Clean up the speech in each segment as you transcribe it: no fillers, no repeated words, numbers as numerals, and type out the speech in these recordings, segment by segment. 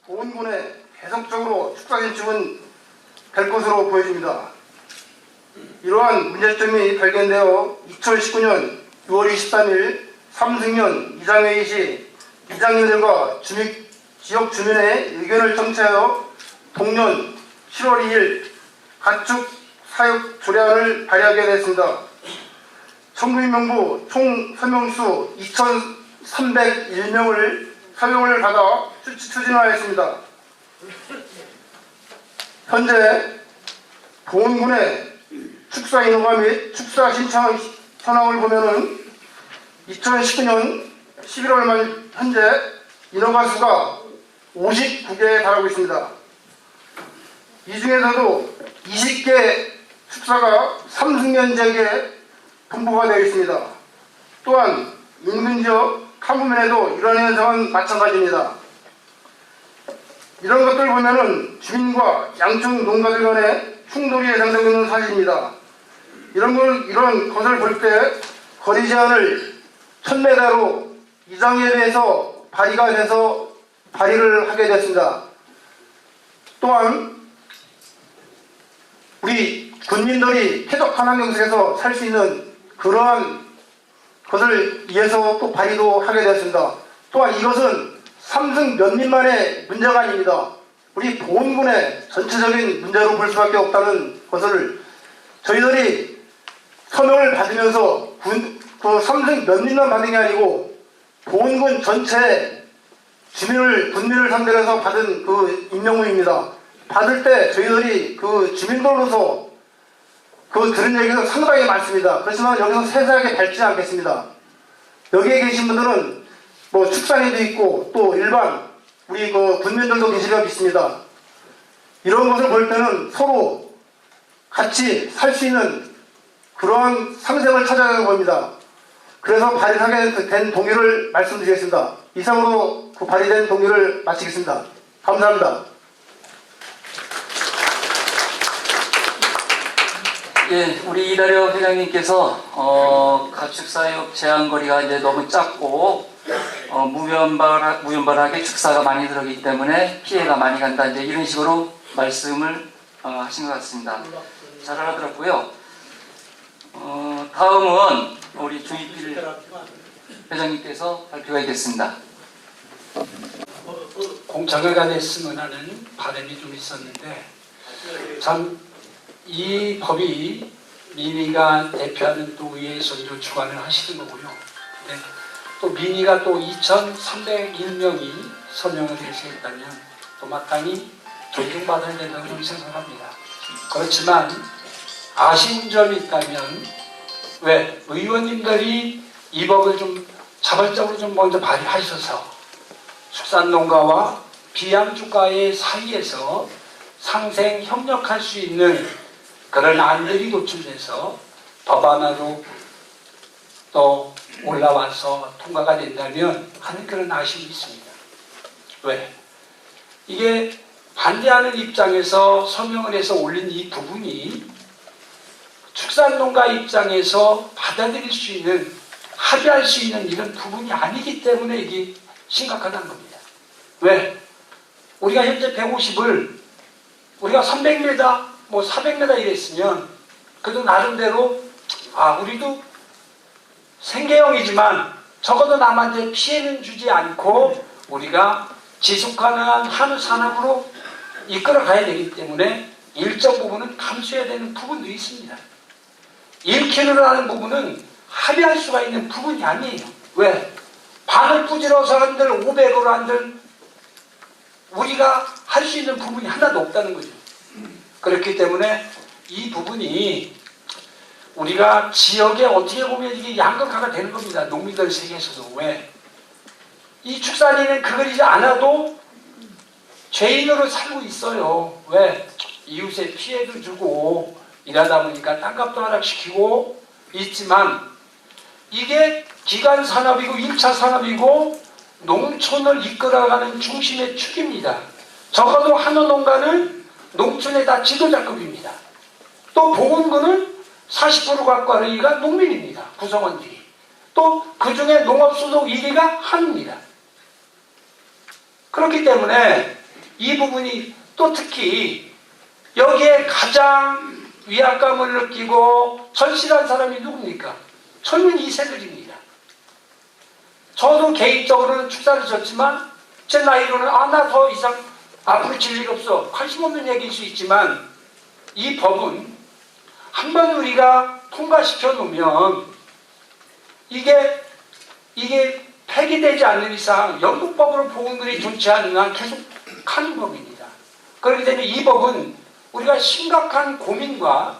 보은군에 계속적으로 축사 진출은 될 것으로 보여집니다. 이러한 문제점이 발견되어 2019년 6월 23일 삼승년 이장회의 시 이장님들과 지역 주민의 의견을 청취하여 동년 7월 2일 가축 사육 조례안을 발의하게 됐습니다. 청구인명부 총 서명수 2,301명을 서명을 받아 추진하였습니다. 현재 보은군의 축사 인허가 및 축사 신청 현황을 보면은 2019년 11월 말 현재 인허가 수가 59개에 달하고 있습니다. 이 중에서도 20개 축사가 삼승년 지역에 분포가 되어 있습니다. 또한 인근 지역 탐구면에도 이런 현상은 마찬가지입니다. 이런 것들을 보면은 주민과 양쪽 농가들 간의 충돌이 예상되는 사실입니다. 이런 것을 볼 때 거리 제한을 1000m로 이장에 대해서 발의가 돼서 발의를 하게 됐습니다. 또한 우리 군민들이 쾌적한 환경 속에서 살 수 있는 그러한 것을 위해서 또 발의도 하게 되었습니다. 또한 이것은 삼승 면민만의 문제가 아닙니다. 우리 보은군의 전체적인 문제로 볼 수밖에 없다는 것을 저희들이 서명을 받으면서 그 삼승 면민만 받은 게 아니고 보은군 전체 군민을 상대로 해서 받은 그 임명문입니다. 받을 때 저희들이 그 주민들로서 들은 얘기가 상당히 많습니다. 그렇지만 여기서 세세하게 밟지 않겠습니다. 여기에 계신 분들은 뭐 축산인도 있고 또 일반 우리 군민들도 계시리라 믿습니다. 이런 것을 볼 때는 서로 같이 살 수 있는 그러한 상생을 찾아야 하는 겁니다. 그래서 발의하게 된 동의를 말씀드리겠습니다. 이상으로 그 발의된 동의를 마치겠습니다. 감사합니다. 예, 우리 이다려 회장님께서 가축사육 제한거리가 이제 너무 작고 무변발하게 축사가 많이 들어가기 때문에 피해가 많이 간다, 이제 이런 식으로 말씀을 하신 것 같습니다. 잘 알아들었고요. 다음은 우리 주입필 회장님께서 발표가 있겠습니다. 공정하게 됐으면 하는 바람이 좀 있었는데, 참 이 법이 민의가 대표하는 또 의회에서 주관을 하시는 거고요. 근데 또 민의가 또 2,301명이 서명을 해서 했다면 또 마땅히 존중받아야 된다고 저는 생각합니다. 그렇지만 아쉬운 점이 있다면, 왜 의원님들이 이 법을 좀 자발적으로 좀 먼저 발의하셔서 축산농가와 비양주가의 사이에서 상생 협력할 수 있는 그런 안들이 도출돼서 법안으로 또 올라와서 통과가 된다면 하는 그런 아쉬움이 있습니다. 왜? 이게 반대하는 입장에서 서명을 해서 올린 이 부분이 축산농가 입장에서 받아들일 수 있는, 합의할 수 있는 이런 부분이 아니기 때문에 이게 심각하다는 겁니다. 왜? 우리가 현재 150을 우리가 300m, 400m 이랬으면 그래도 나름대로 우리도 생계형이지만 적어도 남한테 피해는 주지 않고 우리가 지속가능한 한우 산업으로 이끌어 가야 되기 때문에 일정 부분은 감수해야 되는 부분도 있습니다. 1kg를 하는 부분은 합의할 수가 있는 부분이 아니에요. 왜? 반을 부지러서 한들 500으로 한들 우리가 할 수 있는 부분이 하나도 없다는 거죠. 그렇기 때문에 이 부분이 우리가 지역에 어떻게 보면 이게 양극화가 되는 겁니다. 농민들 세계에서도. 왜? 이 축산인은 그거리지 않아도 죄인으로 살고 있어요. 왜? 이웃에 피해도 주고 일하다 보니까 땅값도 하락시키고 있지만, 이게 기간 산업이고 1차 산업이고 농촌을 이끌어가는 중심의 축입니다. 적어도 한우 농가는 농촌의 다 지도자급입니다. 또 보건군은 40% 가까운 이가 농민입니다. 구성원들이. 또 그 중에 농업소득 1위가 한우입니다. 그렇기 때문에 이 부분이 또 특히 여기에 가장 위압감을 느끼고 절실한 사람이 누굽니까? 젊은 2세들입니다. 저도 개인적으로는 축사를 졌지만 제 나이로는 나 더 이상 앞으로 질 일 없어. 관심 없는 얘기일 수 있지만 이 법은 한번 우리가 통과시켜 놓으면 이게 폐기되지 않는 이상 영국법으로 보험금이 좋지 않은 한 계속 가는 법입니다. 그렇기 때문에 이 법은 우리가 심각한 고민과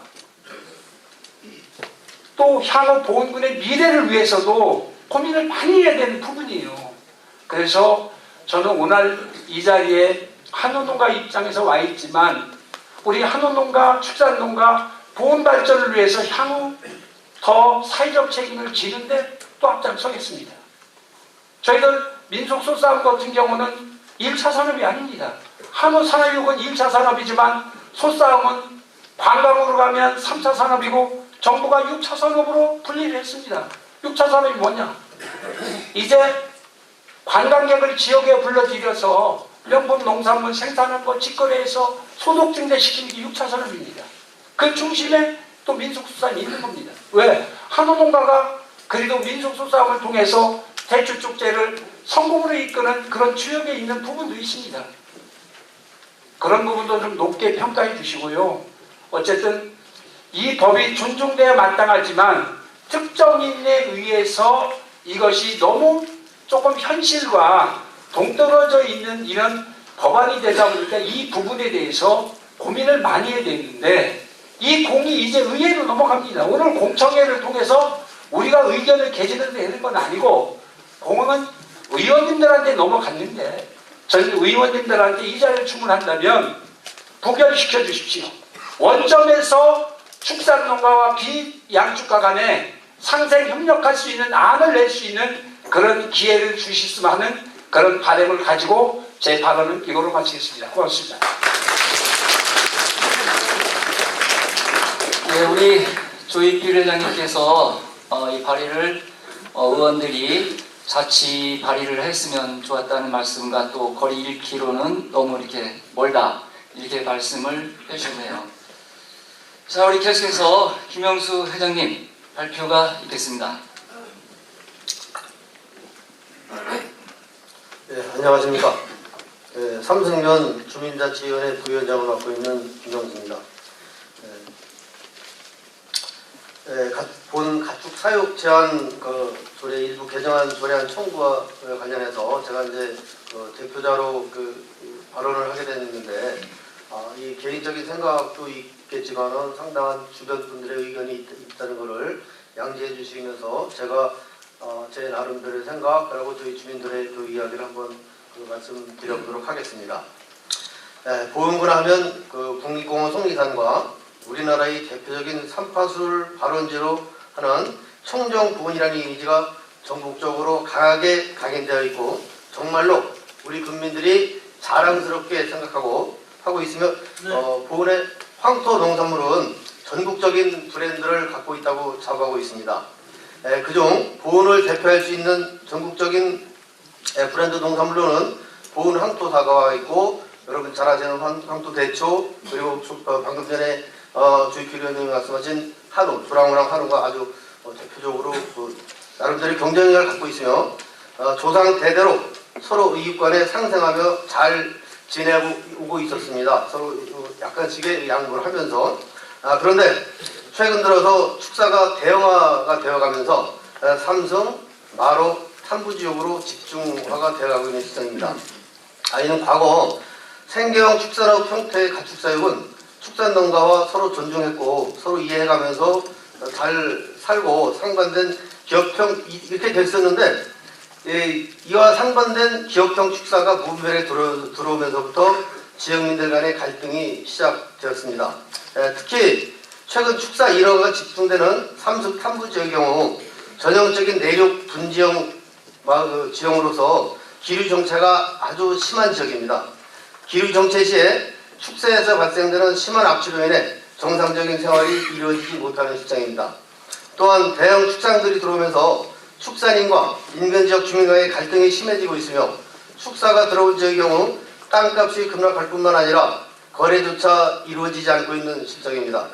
또 향후 보험금의 미래를 위해서도 고민을 많이 해야 되는 부분이에요. 그래서 저는 오늘 이 자리에 한우농가 입장에서 와 있지만 우리 한우농가, 축산농가 보험 발전을 위해서 향후 더 사회적 책임을 지는데 또 앞장서겠습니다. 저희들 민속소싸움 같은 경우는 1차 산업이 아닙니다. 한우 산업육은 1차 산업이지만 소싸움은 관광으로 가면 3차 산업이고 정부가 6차 산업으로 분리를 했습니다. 6차 산업이 뭐냐? 이제 관광객을 지역에 불러들여서 명품 농산물 생산한 거 직거래해서 소득 증대시키는 게 6차 산업입니다. 그 중심에 또 민속수산이 있는 겁니다. 왜? 한우농가가 그래도 민속수산을 통해서 대추축제를 성공으로 이끄는 그런 주역에 있는 부분도 있습니다. 그런 부분도 좀 높게 평가해 주시고요. 어쨌든 이 법이 존중돼야 마땅하지만 특정인에 의해서 이것이 너무 조금 현실과 동떨어져 있는 이런 법안이 되다 보니까 이 부분에 대해서 고민을 많이 해야 되는데 이 공이 이제 의회로 넘어갑니다. 오늘 공청회를 통해서 우리가 의견을 개진을 내는 건 아니고 공은 의원님들한테 넘어갔는데 저희 의원님들한테 이 자리를 주문한다면 부결시켜 주십시오. 원점에서 축산농가와 비양축가 간에 상생 협력할 수 있는 안을 낼 수 있는 그런 기회를 주셨으면 하는 그런 바람을 가지고 제 발언은 이걸로 마치겠습니다. 고맙습니다. 네, 우리 조희필 회장님께서 이 발의를 의원들이 자치 발의를 했으면 좋았다는 말씀과 또 거리 1km는 너무 이렇게 멀다 이렇게 말씀을 해주셨네요. 자, 우리 계속해서 김영수 회장님 발표가 있겠습니다. 네, 안녕하십니까. 네, 삼성면 주민자치위원회 부위원장을 맡고 있는 김영수입니다. 본 가축 사육 제한 조례 일부 개정안 조례안 청구와 관련해서 제가 이제 대표자로 발언을 하게 됐는데 이 개인적인 생각도 있겠지만은 상당한 주변 분들의 의견이 있다는 것을 양지해 주시면서 제가 제 나름대로의 생각 그리고 저희 주민들의 그 이야기를 한번 말씀드려보도록 하겠습니다. 보험군 하면 국립공원 속리산과 우리나라의 대표적인 삼파술 발원지로 하는 청정 부근이라는 이미지가 전국적으로 강하게 각인되어 있고 정말로 우리 국민들이 자랑스럽게 생각하고 하고 있으며 보은의 황토 농산물은 전국적인 브랜드를 갖고 있다고 자부하고 있습니다. 그중 보은을 대표할 수 있는 전국적인 브랜드 농산물로는 보은 황토 사과가 있고 여러분 잘 아시는 황토 대초 그리고 방금 전에 조희필 의원님이 말씀하신 한우, 주랑우랑 한우가 아주 대표적으로 나름대로 경쟁력을 갖고 있으며 조상 대대로 서로 이익 간에 상생하며 잘 지내오고 있었습니다. 서로 약간씩의 양보를 하면서 그런데 최근 들어서 축사가 대형화가 되어가면서 삼성, 마로, 탐부지역으로 집중화가 되어가고 있는 시점입니다. 이는 과거 생계형 축산업 형태의 가축사육은 축산농가와 서로 존중했고 서로 이해해가면서 잘 살고 상반된 기업형 이렇게 됐었는데 이와 상반된 기업형 축사가 무분별에 들어오면서부터 지역민들 간의 갈등이 시작되었습니다. 특히 최근 축사 일화가 집중되는 삼성 탐부 지역의 경우 전형적인 내륙 분지형 지형으로서 기류 정체가 아주 심한 지역입니다. 기류 정체 시에 축사에서 발생되는 심한 악취로 인해 정상적인 생활이 이루어지지 못하는 실정입니다. 또한 대형 축산들이 들어오면서 축산인과 인근 지역 주민과의 갈등이 심해지고 있으며 축사가 들어온 지역의 경우 땅값이 급락할 뿐만 아니라 거래조차 이루어지지 않고 있는 실정입니다.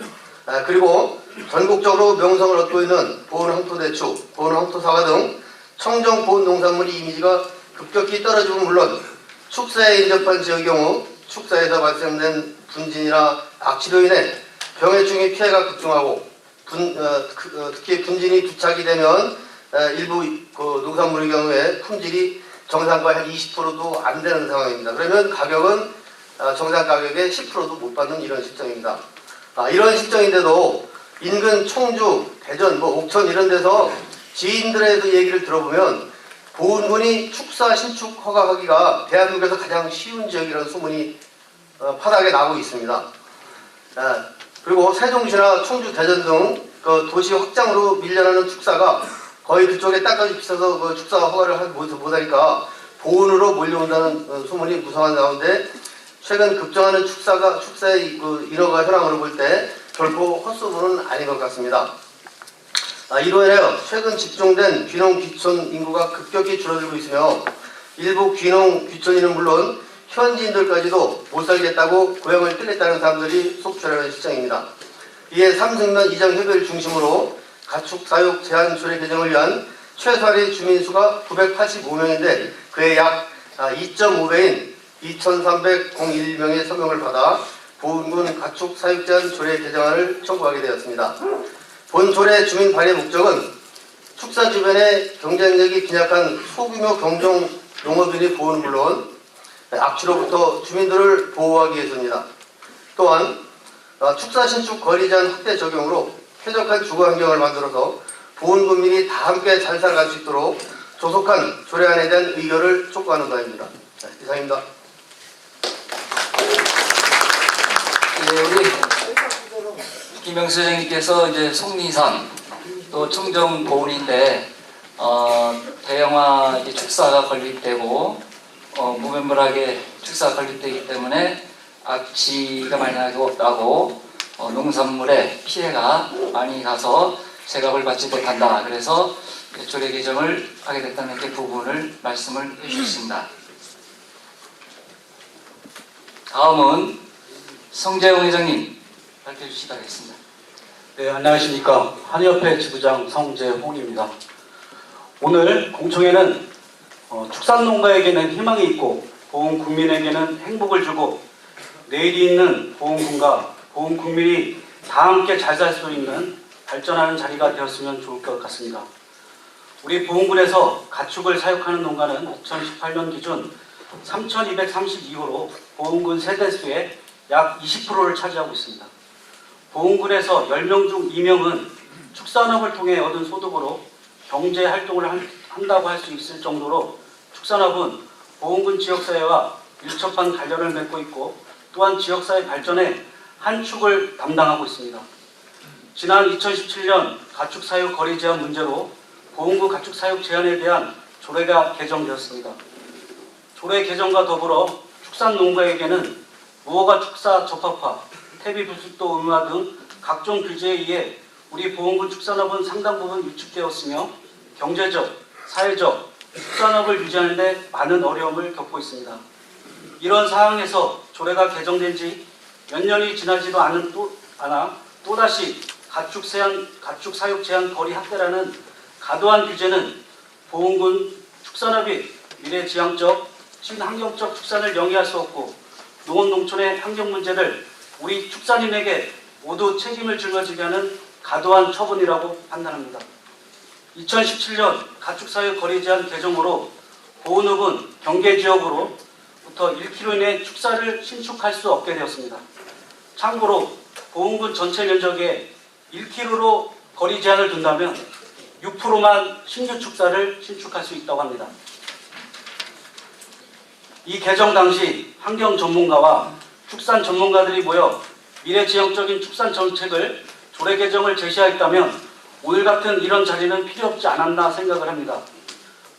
그리고 전국적으로 명성을 얻고 있는 보은항토대추, 보은항토사과 등 청정 보은 농산물의 이미지가 급격히 떨어지면 물론 축사에 인접한 지역의 경우 축사에서 발생된 분진이나 악취로 인해 병해충의 피해가 급증하고 특히 분진이 부착이 되면 일부 농산물의 경우에 품질이 정상과 한 20%도 안 되는 상황입니다. 그러면 가격은 정상 가격의 10%도 못 받는 이런 실정입니다. 이런 실정인데도 인근 청주, 대전, 옥천 이런 데서 지인들의 얘기를 들어보면 보은군이 축사 신축 허가하기가 대한민국에서 가장 쉬운 지역이라는 소문이 파닥에 나고 있습니다. 그리고 세종시나 청주, 대전 등 도시 확장으로 밀려나는 축사가 거의 그쪽에 땅까지 비싸서 그 축사 허가를 못하니까 보은으로 몰려온다는 소문이 무성한 가운데 최근 급증하는 축사의 인허가 현황으로 볼 때 결코 헛소문은 아닌 것 같습니다. 이로 인하여 최근 집중된 귀농 귀촌 인구가 급격히 줄어들고 있으며 일부 귀농 귀촌인은 물론 현지인들까지도 못 살겠다고 고향을 떠났다는 사람들이 속출하는 실정입니다. 이에 삼승면 이장 협의를 중심으로 가축 사육 제한 조례 개정을 위한 최소한의 주민 수가 985명인데 그의 약 2.5배인 2,301명의 서명을 받아 보은군 가축 사육 제한 조례 개정안을 청구하게 되었습니다. 본 조례 주민 발의 목적은 축사 주변의 경쟁력이 빈약한 소규모 경종 농업인의 보호는 물론 악취로부터 주민들을 보호하기 위해서입니다. 또한 축사 신축 거리 제한 확대 적용으로 쾌적한 주거 환경을 만들어서 보은 국민이 다 함께 잘 살아갈 수 있도록 조속한 조례안에 대한 의결을 촉구하는 바입니다. 이상입니다. 네, 우리 김영수 회장님께서 이제 속리산 또 청정 보은인데 대형화 축사가 건립되고 무분별하게 축사가 건립되기 때문에 악취가 많이 나고 농산물에 피해가 많이 가서 제값을 받지 못한다. 그래서 조례 개정을 하게 됐다는 이렇게 부분을 말씀을 해주셨습니다. 다음은 성재용 회장님 발표해 주시기 바라겠습니다. 네, 안녕하십니까. 한의협회 지부장 성재홍입니다. 오늘 공청회는 축산농가에게는 희망이 있고 보은 국민에게는 행복을 주고 내일이 있는 보은군과 보은 국민이 다 함께 잘 살 수 있는 발전하는 자리가 되었으면 좋을 것 같습니다. 우리 보은군에서 가축을 사육하는 농가는 2018년 기준 3,232호로 보은군 세대수의 약 20%를 차지하고 있습니다. 보은군에서 10명 중 2명은 축산업을 통해 얻은 소득으로 경제활동을 한다고 할 수 있을 정도로 축산업은 보은군 지역사회와 밀접한 관련을 맺고 있고 또한 지역사회 발전에 한 축을 담당하고 있습니다. 지난 2017년 가축사육 거리 제한 문제로 보은군 가축사육 제한에 대한 조례가 개정되었습니다. 조례 개정과 더불어 축산농가에게는 무허가 축사 적합화, 퇴비 부습도 의무화 등 각종 규제에 의해 우리 보은군 축산업은 상당 부분 위축되었으며 경제적, 사회적, 축산업을 유지하는 데 많은 어려움을 겪고 있습니다. 이런 상황에서 조례가 개정된 지 몇 년이 지나지도 않아 또다시 가축 사육 제한 거리 확대라는 과도한 규제는 보은군 축산업이 미래지향적, 친환경적 축산을 영위할 수 없고 농업 농촌의 환경 문제를 우리 축산인에게 모두 책임을 짊어지게 하는 과도한 처분이라고 판단합니다. 2017년 가축사육 거리 제한 개정으로 보은읍은 경계지역으로부터 1km 이내 축사를 신축할 수 없게 되었습니다. 참고로 보은군 전체 면적에 1km로 거리 제한을 둔다면 6%만 신규 축사를 신축할 수 있다고 합니다. 이 개정 당시 환경 전문가와 축산 전문가들이 모여 미래지향적인 축산 정책을 조례 개정을 제시하였다면 오늘 같은 이런 자리는 필요 없지 않았나 생각을 합니다.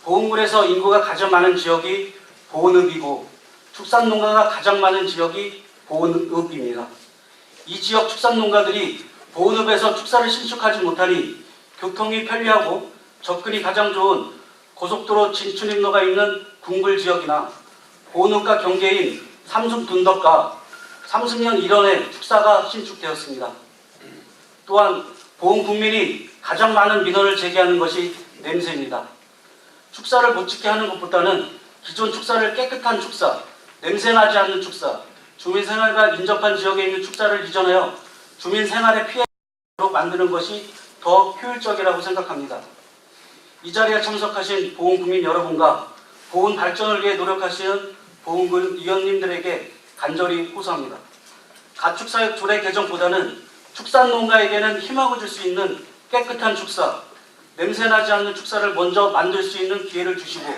보은군에서 인구가 가장 많은 지역이 보은읍이고 축산농가가 가장 많은 지역이 보은읍입니다. 이 지역 축산농가들이 보은읍에서 축사를 신축하지 못하니 교통이 편리하고 접근이 가장 좋은 고속도로 진출입로가 있는 궁굴 지역이나 보훈과 경계인 삼승 둔덕과 삼승연 일원의 축사가 신축되었습니다. 또한 보훈 국민이 가장 많은 민원을 제기하는 것이 냄새입니다. 축사를 못 지게 하는 것보다는 기존 축사를 깨끗한 축사, 냄새나지 않는 축사, 주민 생활과 인접한 지역에 있는 축사를 이전하여 주민 생활에 피해로 만드는 것이 더 효율적이라고 생각합니다. 이 자리에 참석하신 보훈 국민 여러분과 보훈 발전을 위해 노력하시는 보훈군 위원님들에게 간절히 호소합니다. 가축사육 조례 개정보다는 축산농가에게는 희망을 줄 수 있는 깨끗한 축사, 냄새나지 않는 축사를 먼저 만들 수 있는 기회를 주시고,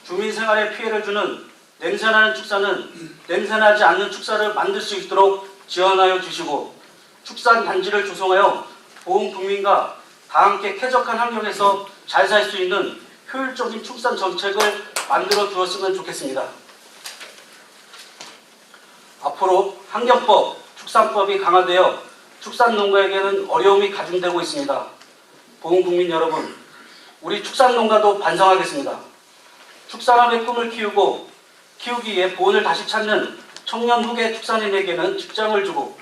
주민 생활에 피해를 주는 냄새나는 축사는 냄새나지 않는 축사를 만들 수 있도록 지원하여 주시고, 축산 단지를 조성하여 보훈 국민과 다 함께 쾌적한 환경에서 잘 살 수 있는 효율적인 축산 정책을 만들어 주었으면 좋겠습니다. 앞으로 환경법, 축산법이 강화되어 축산농가에게는 어려움이 가중되고 있습니다. 보훈 국민 여러분, 우리 축산농가도 반성하겠습니다. 축산업의 꿈을 키우기 위해 보훈을 다시 찾는 청년 후계 축산인에게는 직장을 주고,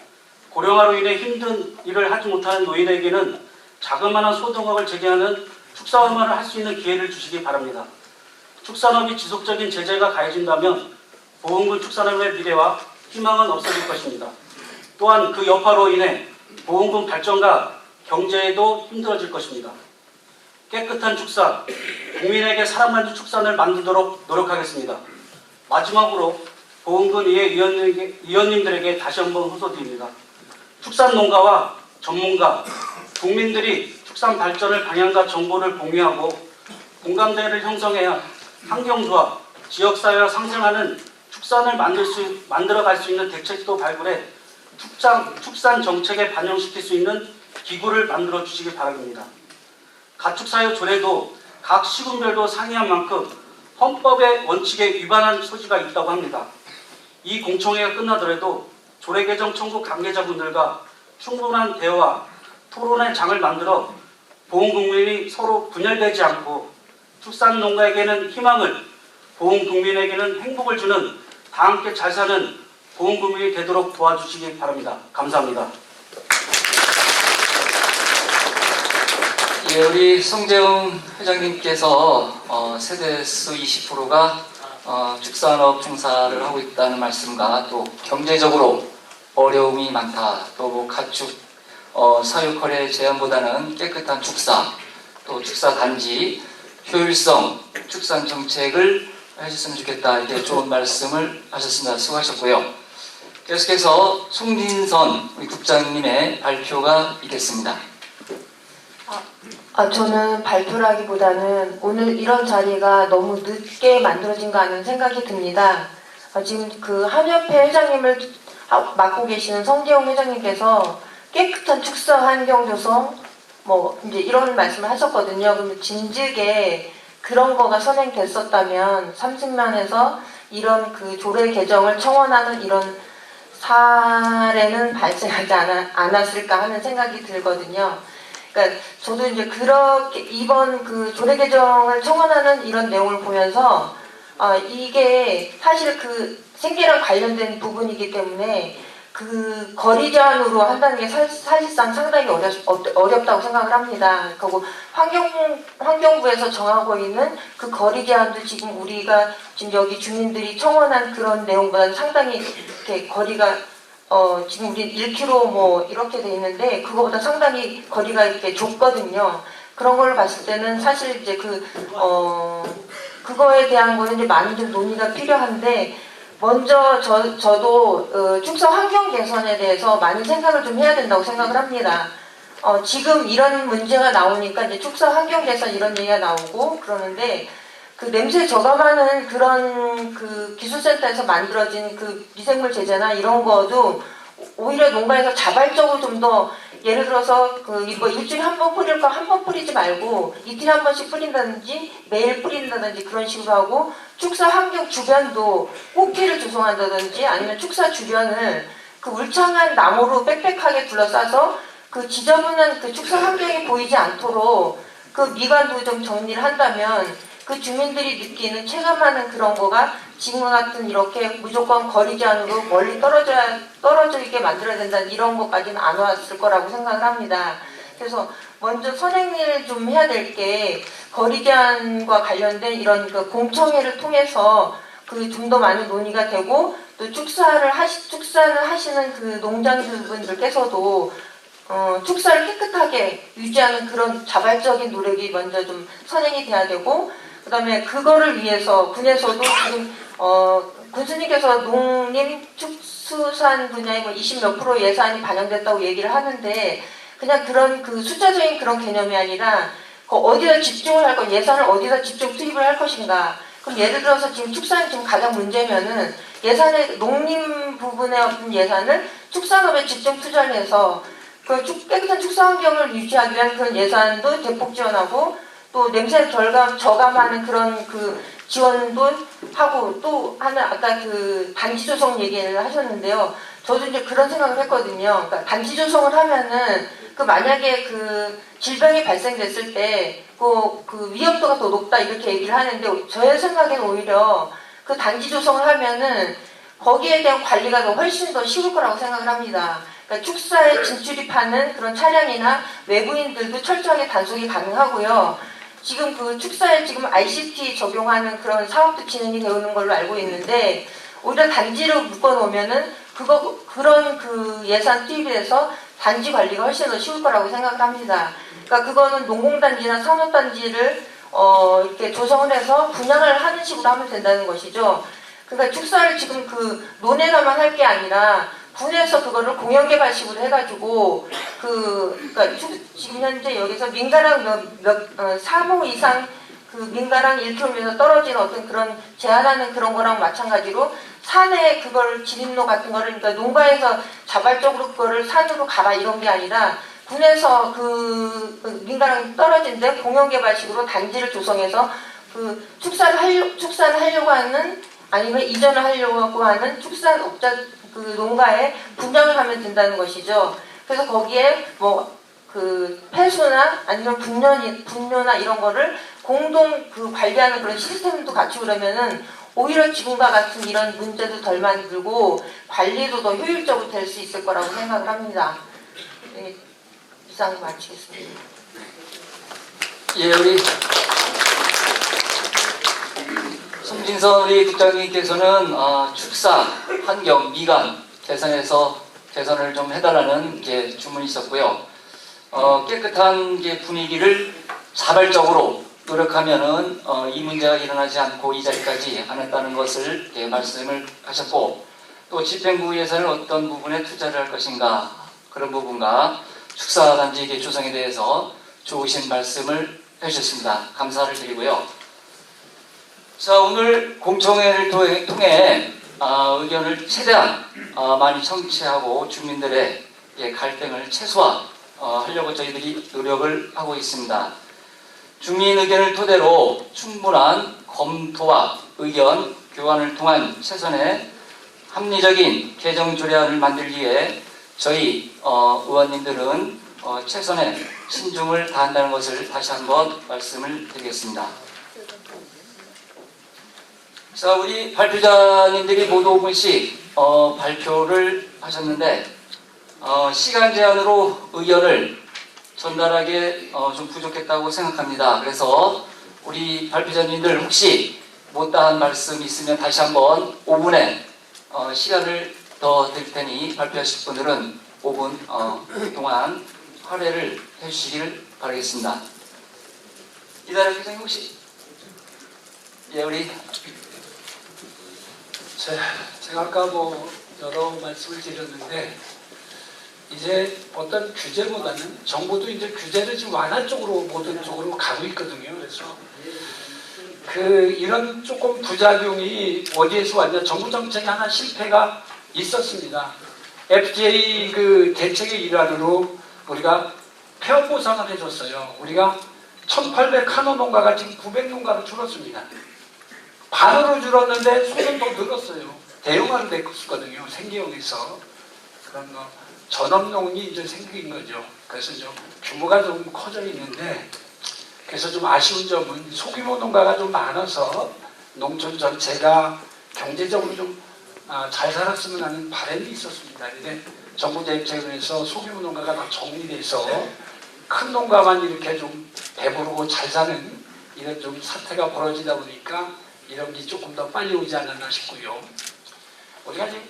고령화로 인해 힘든 일을 하지 못하는 노인에게는 자그마한 소득額을 제기하는 축산업을 할 수 있는 기회를 주시기 바랍니다. 축산업이 지속적인 제재가 가해진다면 보훈군 축산업의 미래와 희망은 없어질 것입니다. 또한 그 여파로 인해 보훈군 발전과 경제에도 힘들어질 것입니다. 깨끗한 축산, 국민에게 사랑받는 축산을 만들도록 노력하겠습니다. 마지막으로 보훈군 위원님들에게 다시 한번 호소드립니다. 축산 농가와 전문가, 국민들이 축산 발전을 방향과 정보를 공유하고 공감대를 형성해야 환경조합, 지역사회와 상생하는 축산을 만들어갈 수 있는 대책도 발굴해 축산 정책에 반영시킬 수 있는 기구를 만들어 주시기 바랍니다. 가축사육 조례도 각 시군별로 상이한 만큼 헌법의 원칙에 위반한 소지가 있다고 합니다. 이 공청회가 끝나더라도 조례 개정 청구 관계자분들과 충분한 대화와 토론의 장을 만들어 보훈 국민이 서로 분열되지 않고 축산 농가에게는 희망을, 보훈 국민에게는 행복을 주는 다 함께 잘 사는 보훈 국민이 되도록 도와주시기 바랍니다. 감사합니다. 예, 우리 송재웅 회장님께서 세대수 20%가 축산업 종사를 하고 있다는 말씀과 또 경제적으로 어려움이 많다, 또 뭐 가축 사육 거래 제한보다는 깨끗한 축사, 또 축사 단지, 효율성, 축산 정책을 해줬으면 좋겠다, 이렇게 좋은 말씀을 하셨습니다. 수고하셨고요. 계속해서 송진선 우리 국장님의 발표가 있겠습니다. 저는 발표라기보다는 오늘 이런 자리가 너무 늦게 만들어진가 하는 생각이 듭니다. 지금 그 한협회 회장님을 맡고 계시는 성재용 회장님께서 깨끗한 축사 환경 조성 뭐 이제 이런 말씀을 하셨거든요. 그러면 진즉에 그런 거가 선행됐었다면 삼승면에서 이런 그 조례 개정을 청원하는 이런 사례는 발생하지 않았을까 하는 생각이 들거든요. 그러니까 저도 이제 그렇게 이번 그 조례 개정을 청원하는 이런 내용을 보면서 이게 사실 그 생계랑 관련된 부분이기 때문에 그 거리 제한으로 한다는 게 사실상 상당히 어렵다고 생각을 합니다. 그리고 환경부에서 정하고 있는 그 거리 제한도 지금 우리가 지금 여기 주민들이 청원한 그런 내용보다는 상당히 이렇게 거리가 지금 우리 1km 뭐 이렇게 돼 있는데 그거보다 상당히 거리가 이렇게 좁거든요. 그런 걸 봤을 때는 사실 이제 그거에 대한 거는 이제 많은 좀 논의가 필요한데 먼저 저도 축사 환경 개선에 대해서 많이 생각을 좀 해야 된다고 생각을 합니다. 지금 이런 문제가 나오니까 이제 축사 환경 개선 이런 얘기가 나오고 그러는데 그 냄새 저감하는 그런 그 기술센터에서 만들어진 그 미생물 제재나 이런 거도 오히려 농가에서 자발적으로 좀 더 예를 들어서 그 뭐 일주일에 한 번 뿌릴 거 한 번 뿌리지 말고 이틀에 한 번씩 뿌린다든지 매일 뿌린다든지 그런 식으로 하고 축사 환경 주변도 꽃길을 조성한다든지 아니면 축사 주변을 그 울창한 나무로 빽빽하게 둘러싸서 그 지저분한 그 축사 환경이 보이지 않도록 그 미관도 좀 정리를 한다면 그 주민들이 느끼는 체감하는 그런 거가 지금과 같은 이렇게 무조건 거리 제한으로 멀리 떨어져 있게 만들어야 된다는 이런 것까지는 안 왔을 거라고 생각을 합니다. 그래서 먼저 선행을 좀 해야 될 게 거리 제한과 관련된 이런 그 공청회를 통해서 그 좀 더 많은 논의가 되고 또 축사를 하시는 그 농장주분들께서도 축사를 깨끗하게 유지하는 그런 자발적인 노력이 먼저 좀 선행이 돼야 되고 그다음에 그거를 위해서 군에서도 지금 군수님께서 농림축수산 분야에 뭐 20몇 프로 예산이 반영됐다고 얘기를 하는데 그냥 그런 그 숫자적인 그런 개념이 아니라 그 어디다 집중을 할 거 예산을 어디다 집중 투입을 할 것인가. 그럼 예를 들어서 지금 축산이 지금 가장 문제면은 예산의 농림 부분의 어떤 예산을 축산업에 집중 투자를 해서 그 깨끗한 축사 환경을 유지하기 위한 그런 예산도 대폭 지원하고 또 냄새 저감하는 그런 그 지원도 하고 또 하나 아까 그 단지 조성 얘기를 하셨는데요. 저도 이제 그런 생각을 했거든요. 그러니까 단지 조성을 하면은 그 만약에 그 질병이 발생됐을 때 그 위험도가 더 높다 이렇게 얘기를 하는데 저의 생각에는 오히려 그 단지 조성을 하면은 거기에 대한 관리가 훨씬 더 쉬울 거라고 생각을 합니다. 그러니까 축사에 진출입하는 그런 차량이나 외부인들도 철저하게 단속이 가능하고요. 지금 그 축사에 지금 ICT 적용하는 그런 사업도 진행이 되는 걸로 알고 있는데 오히려 단지를 묶어놓으면은 그런 그 예산 투입에서 단지 관리가 훨씬 더 쉬울 거라고 생각을 합니다. 그러니까 그거는 농공단지나 산업단지를 이렇게 조성을 해서 분양을 하는 식으로 하면 된다는 것이죠. 그러니까 축사를 지금 그 논에서만 할 게 아니라 군에서 그거를 공영개발식으로 해가지고 그러니까 지금 현재 여기서 민가랑 3호 이상 그 민가랑 1km 떨어진 어떤 그런 제한하는 그런 거랑 마찬가지로 산에 그걸 지림로 같은 거를 그러니까 농가에서 자발적으로 그거를 산으로 가라 이런 게 아니라 군에서 그 민가랑 떨어진데 공영개발식으로 단지를 조성해서 그 축사를 하려고 하는 아니면 이전을 하려고 하는 축산업자 그 농가에 분양을 하면 된다는 것이죠. 그래서 거기에 뭐 그 폐수나 아니면 분뇨나 이런 거를 공동 그 관리하는 그런 시스템도 갖추고 그러면은 오히려 지금과 같은 이런 문제도 덜 만들고 관리도 더 효율적으로 될 수 있을 거라고 생각을 합니다. 네, 이상 마치겠습니다. 예, 우리 송진선 우리 국장님께서는 축사, 환경, 미관 개선을 좀 해달라는 게 주문이 있었고요. 깨끗한 분위기를 자발적으로 노력하면은 이 문제가 일어나지 않고 이 자리까지 안 했다는 것을 말씀을 하셨고 또 집행부 예산을 어떤 부분에 투자를 할 것인가 그런 부분과 축사단지 조성에 대해서 좋으신 말씀을 해주셨습니다. 감사를 드리고요. 자, 오늘 공청회를 통해 의견을 최대한 많이 청취하고 주민들의 갈등을 최소화하려고 저희들이 노력을 하고 있습니다. 주민 의견을 토대로 충분한 검토와 의견 교환을 통한 최선의 합리적인 개정 조례안을 만들기 위해 저희 의원님들은 최선의 신중을 다한다는 것을 다시 한번 말씀을 드리겠습니다. 자, 우리 발표자님들이 모두 5분씩 발표를 하셨는데 시간 제한으로 의견을 전달하기에 좀 부족했다고 생각합니다. 그래서 우리 발표자님들 혹시 못다한 말씀 있으면 다시 한번 5분에 시간을 더 드릴 테니 발표하실 분들은 5분 동안 할애를 해주시길 바라겠습니다. 이다래 회장님 혹시 우리 제가 아까 뭐 여러 말씀을 드렸는데 이제 어떤 규제보다는 정부도 이제 규제를 지금 완화 쪽으로 모든 쪽으로 가고 있거든요. 그래서 이런 조금 부작용이 어디에서 왔냐? 정부 정책에 하나 실패가 있었습니다. FTA 대책의 일환으로 우리가 폐업 보상을 해줬어요. 우리가 1,800 한우 농가가 지금 900농가로 줄었습니다. 반으로 줄었는데 소는 더 늘었어요. 대형화로 됐거든요. 생계형에서 그런 거 전업농이 이제 생긴 거죠. 그래서 좀 규모가 좀 커져 있는데 그래서 좀 아쉬운 점은 소규모 농가가 좀 많아서 농촌 전체가 경제적으로 좀 잘 살았으면 하는 바람이 있었습니다. 근데 정부 대책을 해서 소규모 농가가 다 정리돼서 큰 농가만 이렇게 좀 배부르고 잘 사는 이런 좀 사태가 벌어지다 보니까 이런 게 조금 더 빨리 오지 않았나 싶고요. 우리가 지금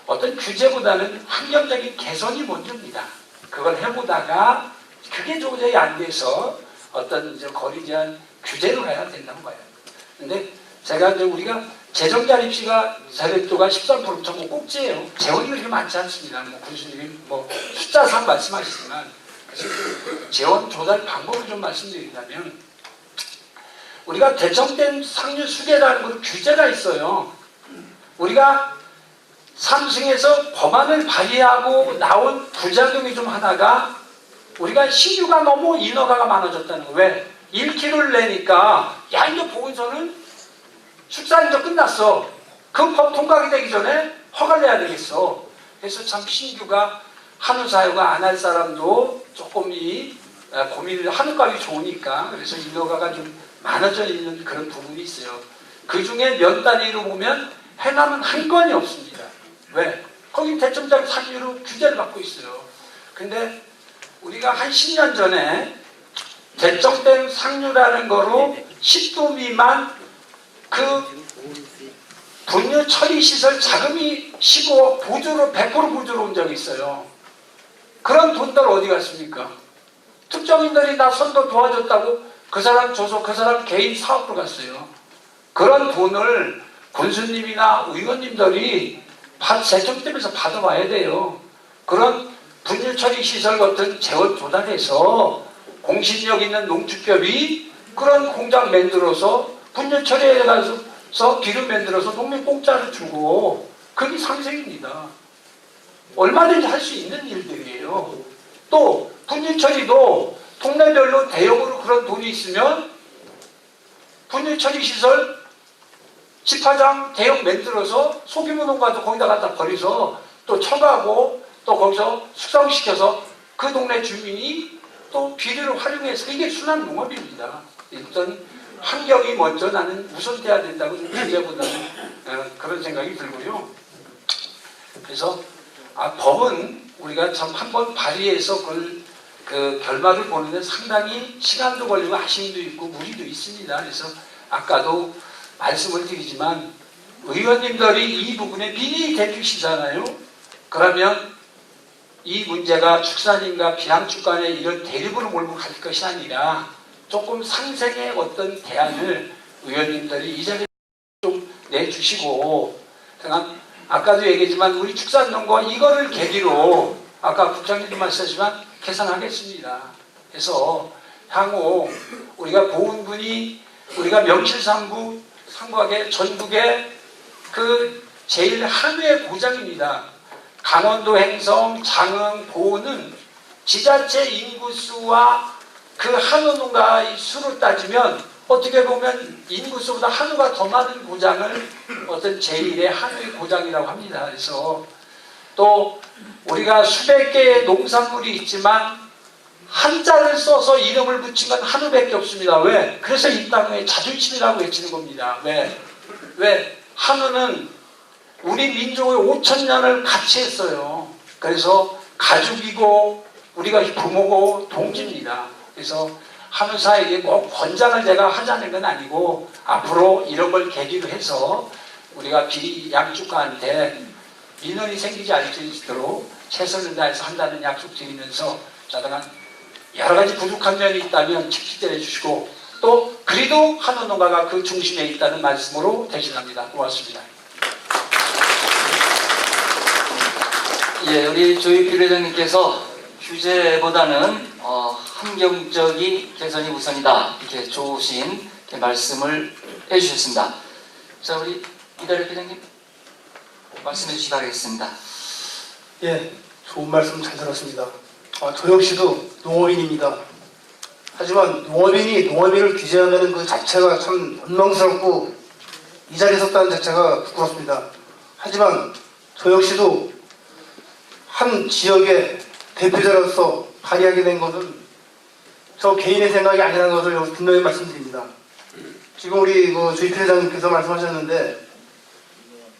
어떤 규제보다는 환경적인 개선이 먼저입니다. 그걸 해보다가 그게 도저히 안 돼서 어떤 이제 거리 제한 규제로 가야 된다고 봐요. 근데 제가 이제 우리가 재정 자립시가 자립도가 13%면 뭐 꼭지예요. 재원이 그렇게 많지 않습니다. 뭐 군수님이 뭐 숫자상 말씀하시지만 그래서 재원 조달 방법을 좀 말씀드린다면 우리가 대청된 상류 수계라는 건 규제가 있어요. 우리가 삼승에서 법안을 발의하고 나온 부작용이 좀 하나가 우리가 신규가 너무 인허가가 많아졌다는 거예요. 왜? 1kg를 내니까 야 이거 보건소는 축산인조 끝났어. 그 법 통과가 되기 전에 허가를 내야 되겠어. 그래서 참 신규가 한우 사유가 안 할 사람도 조금 고민을 하는 값이 좋으니까 그래서 인허가가 좀 많아져 있는 그런 부분이 있어요. 그 중에 몇 단위로 보면 해남은 한 건이 없습니다. 왜? 거기 대청장 상류로 규제를 받고 있어요. 근데 우리가 한 10년 전에 대청된 상류라는 거로 10도 미만 그 분유 처리 시설 자금이 15억 보조로 100% 보조로 온 적이 있어요. 그런 돈들 어디 갔습니까? 특정인들이 나 선도 도와줬다고 그 사람 줘서 그 사람 개인 사업으로 갔어요. 그런 돈을 군수님이나 의원님들이 재정팀에서 받아와야 돼요. 그런 분유 처리 시설 같은 재원 조달해서 공신력 있는 농축기업이 그런 공장 만들어서 분유 처리해 가서 기름 만들어서 농민 공짜로 주고 그게 상생입니다. 얼마든지 할 수 있는 일들이에요. 또 분유 처리도 동네별로 대형으로 그런 돈이 있으면 분유 처리 시설 집화장 대형 만들어서 소규모 농가도 거기다 갖다 버려서 또 처가고 또 거기서 숙성시켜서 그 동네 주민이 또 비료를 활용해서 이게 순환 농업입니다. 일단 환경이 먼저 나는 우선돼야 된다고 규제보다는 그런 생각이 들고요. 그래서 법은 우리가 참 한번 발의해서 그 결말을 보는데 상당히 시간도 걸리고 아쉬움도 있고 무리도 있습니다. 그래서 아까도 말씀을 드리지만 의원님들이 이 부분에 민의 대표시잖아요. 그러면 이 문제가 축산인과 비양축 간의 이런 대립으로 몰고 갈 것이 아니라 조금 상생의 어떤 대안을 의원님들이 이 자리에 좀 내주시고 아까도 얘기했지만 우리 축산농가 이거를 계기로 아까 국장님도 말씀하셨지만 개선하겠습니다. 그래서 향후 우리가 보훈군이 우리가 명실상부 상부하게 전국의 그 제일 한우의 고장입니다. 강원도 행성, 장흥, 보은은 지자체 인구수와 그 한우 농가의 수로 따지면 어떻게 보면 인구수보다 한우가 더 많은 고장을 어떤 제1의 한우의 고장이라고 합니다. 그래서 또 우리가 수백 개의 농산물이 있지만 한자를 써서 이름을 붙인 건 한우밖에 없습니다. 왜? 그래서 이 땅의 자존심이라고 외치는 겁니다. 왜? 한우는 우리 민족의 5,000년을 같이 했어요. 그래서 가족이고 우리가 부모고 동지입니다. 그래서 한우사에게 꼭 권장을 제가 하자는 건 아니고 앞으로 이런 걸 계기로 해서 우리가 비양축가한테 민원이 생기지 않을 수 있도록 최선을 다해서 한다는 약속 드리면서 자다가 여러 가지 부족한 면이 있다면 칙칙대해 주시고 또 그래도 한우 농가가 그 중심에 있다는 말씀으로 대신합니다. 고맙습니다. 예, 우리 조희필 회장님께서 규제보다는 환경적인 개선이 우선이다 이렇게 좋으신 말씀을 해주셨습니다. 자, 우리 이다래 회장님 말씀해 주시기 바라겠습니다. 예, 좋은 말씀 잘 들었습니다. 저 역시도 농업인입니다. 하지만 농업인을 규제한다는 그 자체가 참 원망스럽고 이 자리에 섰다는 자체가 부끄럽습니다. 하지만 저 역시도 한 지역의 대표자로서 발의하게 된 것은 저 개인의 생각이 아니라는 것을 여기서 분명히 말씀드립니다. 지금 우리 조희필 회장님께서 말씀하셨는데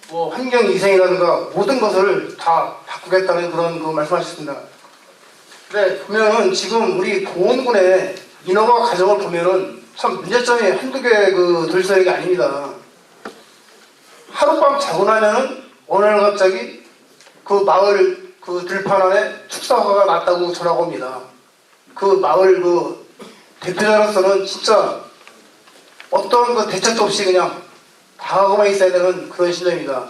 뭐 환경위생이라든가 모든 것을 다 바꾸겠다는 그런 그 말씀하셨습니다. 근데 보면은 지금 우리 보훈군의 인허가 과정을 보면은 참 문제점이 한두 개 들서는 게 아닙니다. 하룻밤 자고 나면은 어느 날 갑자기 그 마을 그 들판 안에 축사화가 났다고 전화가 옵니다. 그 마을 그 대표자로서는 진짜 어떤 그 대책도 없이 그냥 당하고만 있어야 되는 그런 신념입니다.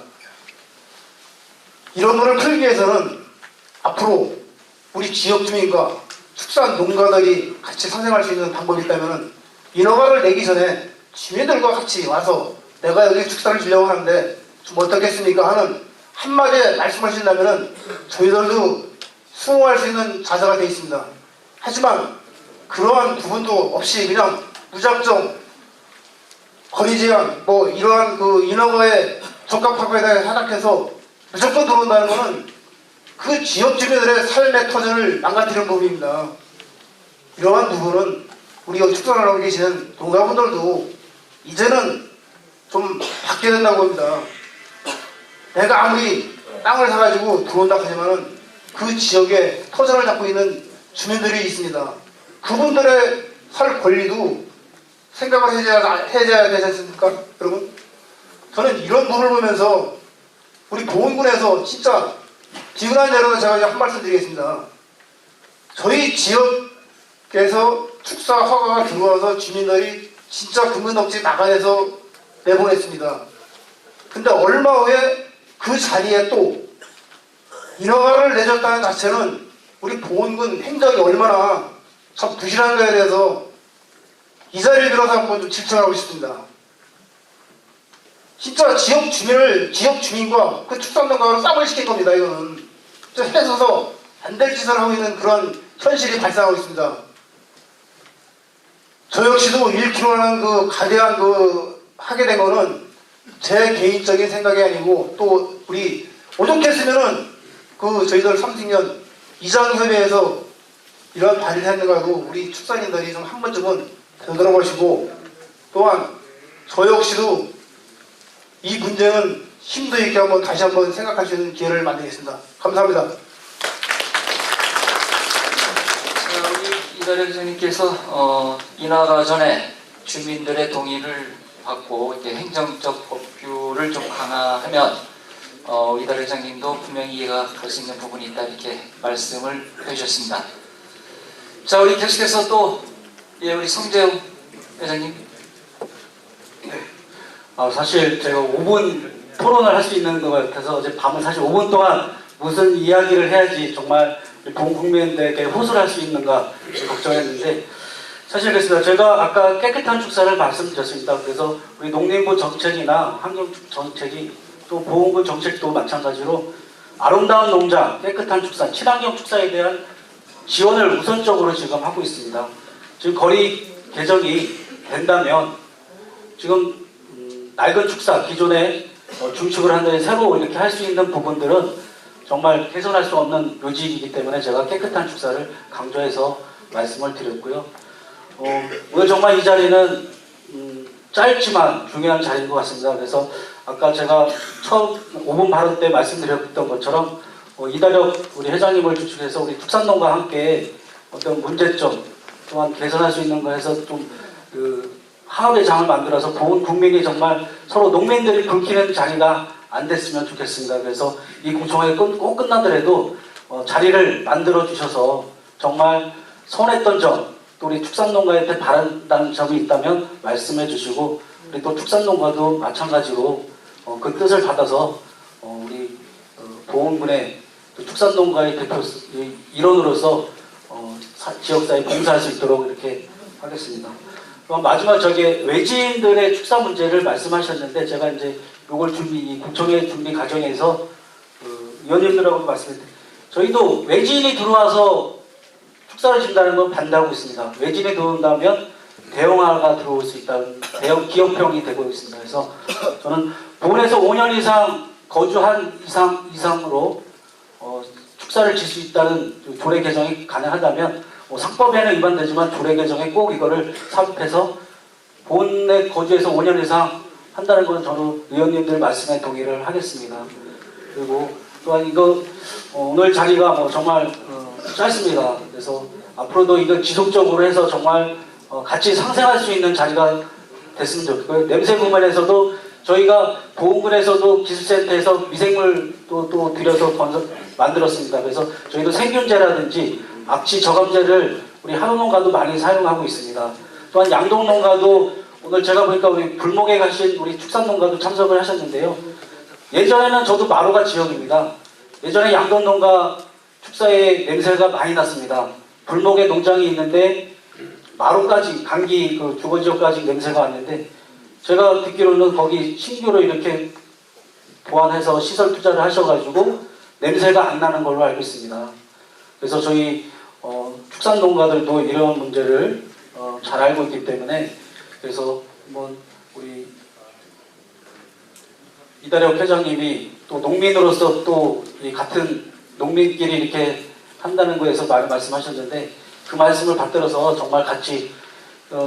이런 거를 풀기 위해서는 앞으로 우리 지역 주민과 축산 농가들이 같이 상생할 수 있는 방법이 있다면 인허가를 내기 전에 주민들과 같이 와서 내가 여기 축사를 주려고 하는데 좀 어떻겠습니까 하는 한마디에 말씀하신다면 저희들도 수긍할 수 있는 자세가 되어 있습니다. 하지만 그러한 부분도 없이 그냥 무작정 거리 제한 뭐 이러한 그 인허가에 적합하게 생각해서 무조건 들어온다는 것은 그 지역 주민들의 삶의 터전을 망가뜨리는 부분입니다. 이러한 부분은 우리 축산을 하고 계시는 농가분들도 이제는 좀 바뀌어야 된다고 봅니다. 내가 아무리 땅을 사가지고 들어온다 하지만은 그 지역에 터전을 잡고 있는 주민들이 있습니다. 그분들의 살 권리도 생각을 해줘야 되지 않습니까, 여러분? 저는 이런 부분을 보면서 우리 보훈군에서 진짜 비근한 여러분 제가 한 말씀 드리겠습니다. 저희 지역에서 축사 허가가 들어와서 주민들이 진짜 금근덕지 나가내서 내보냈습니다. 근데 얼마 후에 그 자리에 또 인허가를 내줬다는 자체는 우리 보훈군 행정이 얼마나 참 부실한가에 대해서 이 자리를 빌어서 한번 좀 질책하고 싶습니다. 진짜 지역 주민과 그 축산농가를 싸움을 시킨 겁니다, 이거는. 해서서 안 될 짓을 하고 있는 그런 현실이 발생하고 있습니다. 저 역시도 1kg라는 그 가대한 하게 된 거는 제 개인적인 생각이 아니고 또 우리 오죽했으면은 저희들 30년 이장협의회에서 이런 발의를 했는가도 우리 축산인들이 좀 한 번쯤은 되돌아보시고 또한 저 역시도 이 문제는 힘도 있게 한번 다시 한번 생각할 수 있는 기회를 만들겠습니다. 감사합니다. 우리 이다려 기자님께서 인허가 전에 주민들의 동의를 받고 이렇게 행정적 법규를 좀 강화하면 이다려 기자님도 분명히 이해가 갈 수 있는 부분이 있다 이렇게 말씀을 해주셨습니다. 자, 우리 계속해서 또 우리 성재웅 회장님. 사실 제가 5분 토론을 할 수 있는 것 같아서 어제 밤은 사실 5분 동안 무슨 이야기를 해야지 정말 본 국민들에게 호소를 할 수 있는가 걱정했는데 사실 그렇습니다. 제가 아까 깨끗한 축사를 말씀드렸습니다. 그래서 우리 농림부 정책이나 환경 정책이 또 보훈군 정책도 마찬가지로 아름다운 농장, 깨끗한 축사, 친환경 축사에 대한 지원을 우선적으로 지금 하고 있습니다. 지금 거리 개정이 된다면 지금 낡은 축사, 기존에 중축을 한 다음에 새로 이렇게 할 수 있는 부분들은 정말 개선할 수 없는 요지이기 때문에 제가 깨끗한 축사를 강조해서 말씀을 드렸고요. 오늘 정말 이 자리는 짧지만 중요한 자리인 것 같습니다. 그래서 아까 제가 처음 5분 발언 때 말씀드렸던 것처럼 이다려 우리 회장님을 주축해서 우리 축산농가와 함께 어떤 문제점 또한 개선할 수 있는 거에서 좀 화합의 장을 만들어서 보훈 국민이 정말 서로 농민들이 굶기는 자리가 안 됐으면 좋겠습니다. 그래서 이 공청회 꼭 끝나더라도 자리를 만들어 주셔서 정말 서운했던 점, 또 우리 축산농가한테 바란다는 점이 있다면 말씀해 주시고 우리 또 축산농가도 마찬가지로 그 뜻을 받아서 우리 보훈군의 축산농가의 대표 일원으로서 지역사회에 봉사할 수 있도록 이렇게 하겠습니다. 그럼 마지막 외지인들의 축사 문제를 말씀하셨는데 제가 이제 요걸 이 공청회 준비 과정에서 위원님들하고 말씀드렸는데 저희도 외지인이 들어와서 축사를 준다는 건 반대하고 있습니다. 외지인이 들어온다면 대형화가 들어올 수 있다는 대형 기업형이 되고 있습니다. 그래서 저는 보훈에서 5년 이상 거주한 이상으로 축사를 질 수 있다는 조례 개정이 가능하다면 상법에는 위반되지만 조례 개정에 꼭 이거를 삽입해서 보훈에 거주해서 5년 이상 한다는 건 저는 의원님들 말씀에 동의를 하겠습니다. 그리고 또한 이거 오늘 자리가 뭐 정말 짧습니다. 그래서 앞으로도 이거 지속적으로 해서 정말 같이 상생할 수 있는 자리가 됐으면 좋겠고요. 냄새 부분에서도 저희가 보훈군에서도 기술센터에서 미생물 또 들여서 만들었습니다. 그래서 저희도 생균제라든지 악취 저감제를 우리 한우농가도 많이 사용하고 있습니다. 또한 양동농가도 오늘 제가 보니까 우리 불목에 가신 우리 축산농가도 참석을 하셨는데요. 예전에는 저도 마루가 지역입니다. 예전에 양동농가 축사에 냄새가 많이 났습니다. 불목에 농장이 있는데 마루까지 강기 그 주거지역까지 냄새가 왔는데 제가 듣기로는 거기 신규로 이렇게 보완해서 시설 투자를 하셔가지고 냄새가 안 나는 걸로 알고 있습니다. 그래서 저희 축산농가들도 이런 문제를 잘 알고 있기 때문에 그래서 한번 우리 이다력 회장님이 또 농민으로서 또 이 같은 농민끼리 이렇게 한다는 거에서 많이 말씀하셨는데 그 말씀을 받들어서 정말 같이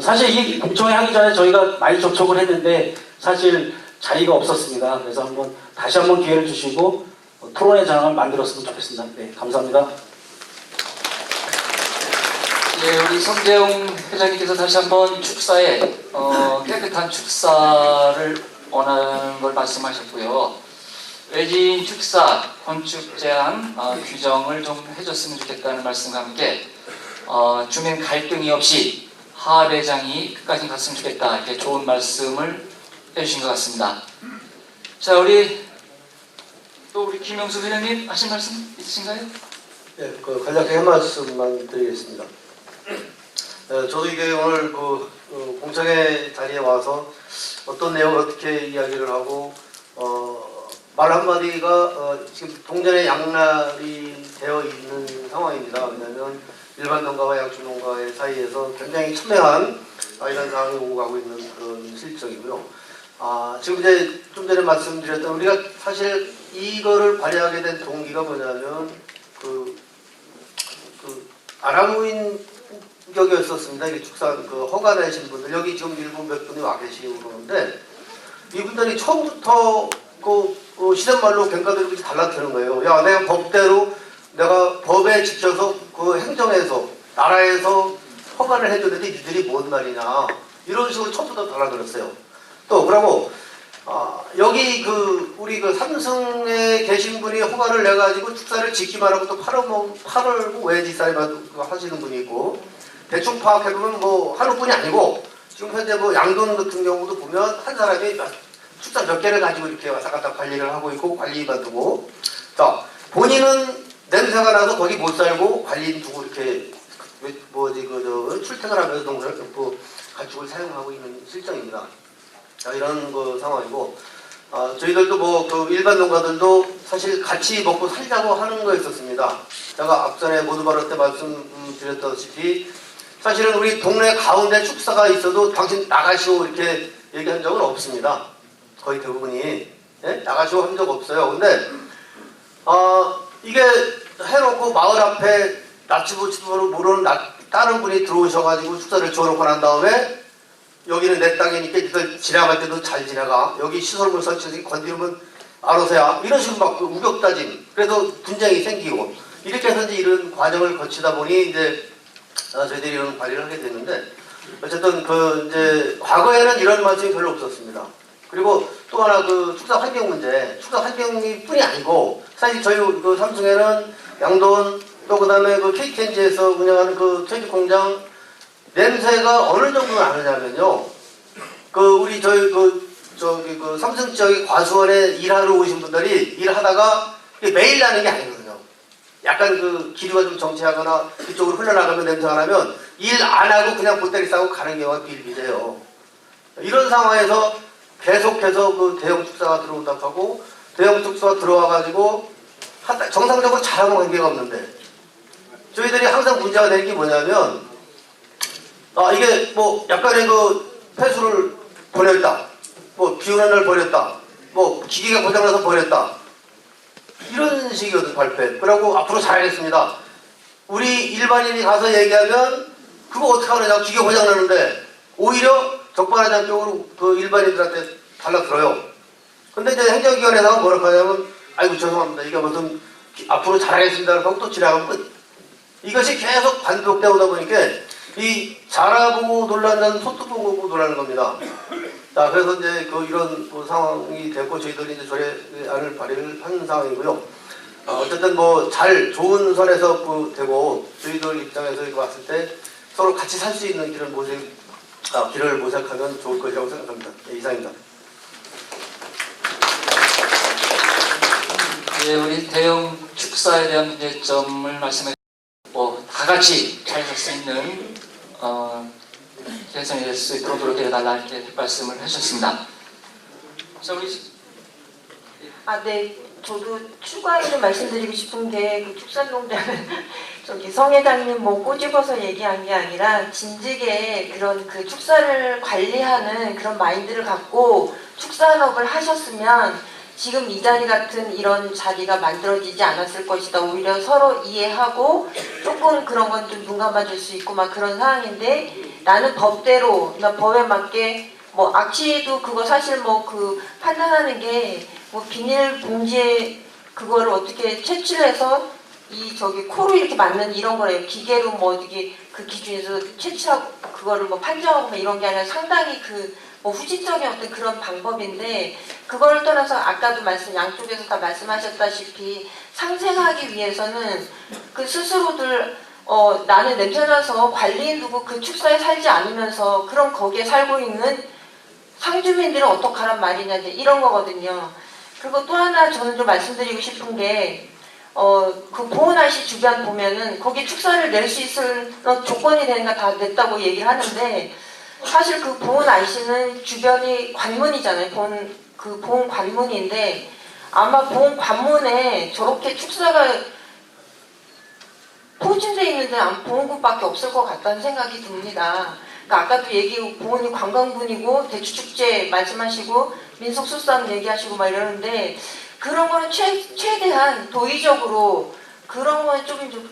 사실 이 공청회 하기 전에 저희가 많이 접촉을 했는데 사실 자리가 없었습니다. 그래서 다시 한번 기회를 주시고 토론회 장을 만들었으면 좋겠습니다. 네, 감사합니다. 예, 우리 성재용 회장님께서 다시 한번 축사에 깨끗한 축사를 원하는 걸 말씀하셨고요. 외진 축사 건축 제한 규정을 좀 해줬으면 좋겠다는 말씀과 함께 주민 갈등이 없이 하배장이 끝까지 갔으면 좋겠다 이렇게 좋은 말씀을 해주신 것 같습니다. 자, 우리 김영수 회장님 하신 말씀 있으신가요? 네, 간략하게 한 말씀만 드리겠습니다. 저도 이게 오늘 공청회 자리에 와서 어떤 내용을 어떻게 이야기를 하고 말 한마디가 지금 동전의 양날이 되어 있는 상황입니다. 왜냐하면 일반 농가와 약주 농가의 사이에서 굉장히 첨예한 이런 상황이 오고 가고 있는 그런 실정이고요. 지금 이제 좀 전에 말씀드렸던 우리가 사실 이거를 발의하게 된 동기가 뭐냐면 아나무인 격이었었습니다. 이 축산 허가 내신 분들 여기 지금 일부 몇 분이 와 계시고 그러는데 이분들이 처음부터 시대말로 갱가들이 달라뜨는 거예요. 야, 내가 법대로 내가 법에 지켜서 행정에서 나라에서 허가를 해줬는데 니들이 뭔 말이냐 이런 식으로 처음부터 달라들었어요. 또 그러고 여기 우리 삼성에 계신 분이 허가를 내가지고 축사를 짓기만 하고 또 팔을 왜 짓사리 하시는 분이 있고 대충 파악해보면 하는 분이 아니고 지금 현재 양돈 같은 경우도 보면 한 사람이 축사 몇 개를 가지고 이렇게 왔다 갔다 관리를 하고 있고 관리만 두고 자 본인은 냄새가 나서 거기 못 살고 관리인 두고 이렇게 출퇴근하면서 농사를 가축을 사용하고 있는 실정입니다. 자, 이런 상황이고 저희들도 일반 농가들도 사실 같이 먹고 살자고 하는 거였었습니다. 제가 앞전에 모두 발언 때 말씀드렸다시피 사실은 우리 동네 가운데 축사가 있어도 당신 나가시오 이렇게 얘기한 적은 없습니다. 거의 대부분이 나가시오 한 적 없어요. 근데 이게 해놓고 마을 앞에 낯지부치도 모르는 다른 분이 들어오셔가지고 축사를 지어놓고 난 다음에 여기는 내 땅이니까 니들 지나갈 때도 잘 지나가. 여기 시설물 설치해서 건드리면 알아서야. 이런 식으로 막 우격다짐. 그래서 분쟁이 생기고. 이렇게 해서 이제 이런 과정을 거치다 보니 이제 저희들이 이런 관리를 하게 됐는데 어쨌든 이제 과거에는 이런 말씀이 별로 없었습니다. 그리고 또 하나 축사 환경 문제. 축사 환경이 뿐이 아니고 사실 저희 삼성에는 양돈 또 그다음에 KTNG에서 운영하는 퇴직 공장 냄새가 어느 정도 나느냐면요. 우리 삼성 지역의 과수원에 일하러 오신 분들이 일하다가 매일 나는 게 아니거든요. 약간 기류가 좀 정체하거나 그쪽으로 흘러나가면 냄새가 나면 일 안 하고 그냥 보따리 싸고 가는 경우가 비일비재해요. 이런 상황에서 계속해서 대형 축사가 들어온다고 하고 대형 축사가 들어와가지고 정상적으로 잘하는 관계가 없는데 저희들이 항상 문제가 되는 게 뭐냐면 이게 약간의 폐수를 버렸다. 비 오는 날 버렸다. 기계가 고장나서 버렸다. 이런 식이거든, 발표. 그러고 앞으로 잘하겠습니다. 우리 일반인이 가서 얘기하면 그거 어떻게 하느냐. 기계 고장나는데 오히려 적반하장적으로 일반인들한테 달라들어요. 근데 이제 행정기관에다가 뭐라고 하냐면 아이고 죄송합니다. 이게 무슨 앞으로 잘하겠습니다. 하고 또 지나가면 끝. 이것이 계속 반복되다 보니까 이 잘하고 놀라는 소뚜 보고 놀라는 겁니다. 자, 그래서 이제 이런 상황이 됐고 저희들이 이제 조례안을 발의를 한 상황이고요. 어쨌든 좋은 선에서 되고 저희들 입장에서 이거 봤을 때 서로 같이 살 수 있는 길을 모색하면 좋을 것이라고 생각합니다. 네, 이상입니다. 예, 우리 대형 축사에 대한 문제점을 말씀해 다 같이 잘 살 수 있는 개선이 될 수 있도록 노력해달라 이렇게 말씀을 하셨습니다. 자, 우리 네. 저도 추가로 좀 말씀드리고 싶은 게 그 축산농장은 저기 성 회장님 뭐 꼬집어서 얘기한 게 아니라 진즉에 그런 그 축사를 관리하는 그런 마인드를 갖고 축산업을 하셨으면 지금 이 자리 같은 이런 자리가 만들어지지 않았을 것이다. 오히려 서로 이해하고 조금 그런 건 좀 눈 감아줄 수 있고 막 그런 상황인데 나는 법대로 법에 맞게 악취도 그거 사실 그 판단하는 게 비닐 봉지에 그거를 어떻게 채취를 해서 코로 이렇게 맞는 이런 거래요. 기계로 어떻게 그 기준에서 채취하고 그거를 판정하고 이런 게 아니라 상당히 후진적인 어떤 그런 방법인데 그거를 떠나서 아까도 양쪽에서 다 말씀하셨다시피 상생하기 위해서는 그 스스로들 나는 냄새나서 관리인 두고 그 축사에 살지 않으면서 그럼 거기에 살고 있는 상주민들은 어떡하란 말이냐 이런 거거든요. 그리고 또 하나 저는 좀 말씀드리고 싶은 게 그 보은아시 주변 보면은 거기 축사를 낼 수 있을 조건이 되니까 다 냈다고 얘기를 하는데 사실 그 보은아시는 주변이 관문이잖아요. 보은 관문인데 아마 보은 관문에 저렇게 축사가 포진되어 있는데 보은 곳밖에 없을 것 같다는 생각이 듭니다. 그러니까 아까도 보은이 관광군이고 대추축제 말씀하시고 민속수산 얘기하시고 이러는데 그런 거는 최대한 도의적으로 그런 거는 좀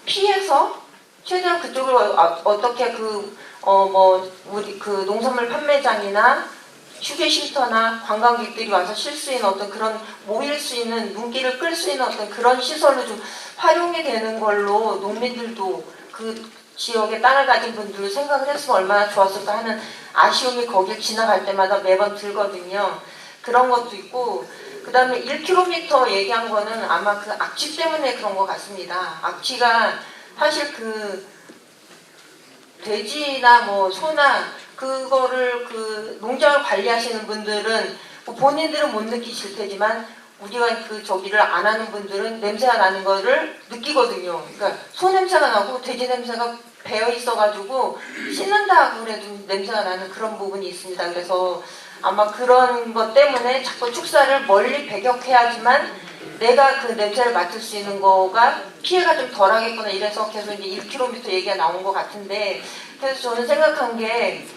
피해서 최대한 그쪽을 어떻게 우리 농산물 판매장이나 휴게 쉼터나 관광객들이 와서 쉴 수 있는 어떤 그런 모일 수 있는 눈길을 끌 수 있는 어떤 그런 시설로 좀 활용이 되는 걸로 농민들도 그 지역에 땅을 가진 분들 생각을 했으면 얼마나 좋았을까 하는 아쉬움이 거길 지나갈 때마다 매번 들거든요. 그런 것도 있고 그 다음에 1km 얘기한 거는 아마 그 악취 때문에 그런 것 같습니다. 악취가 사실 돼지나 소나 그거를 농장을 관리하시는 분들은 본인들은 못 느끼실 테지만 우리가 저기를 안 하는 분들은 냄새가 나는 거를 느끼거든요. 그러니까 소 냄새가 나고 돼지 냄새가 배어 있어가지고 씻는다 그래도 냄새가 나는 그런 부분이 있습니다. 그래서 아마 그런 것 때문에 자꾸 축사를 멀리 배격해야지만 내가 그 냄새를 맡을 수 있는 거가 피해가 좀 덜하겠구나 이래서 계속 이제 1km 얘기가 나온 것 같은데 그래서 저는 생각한 게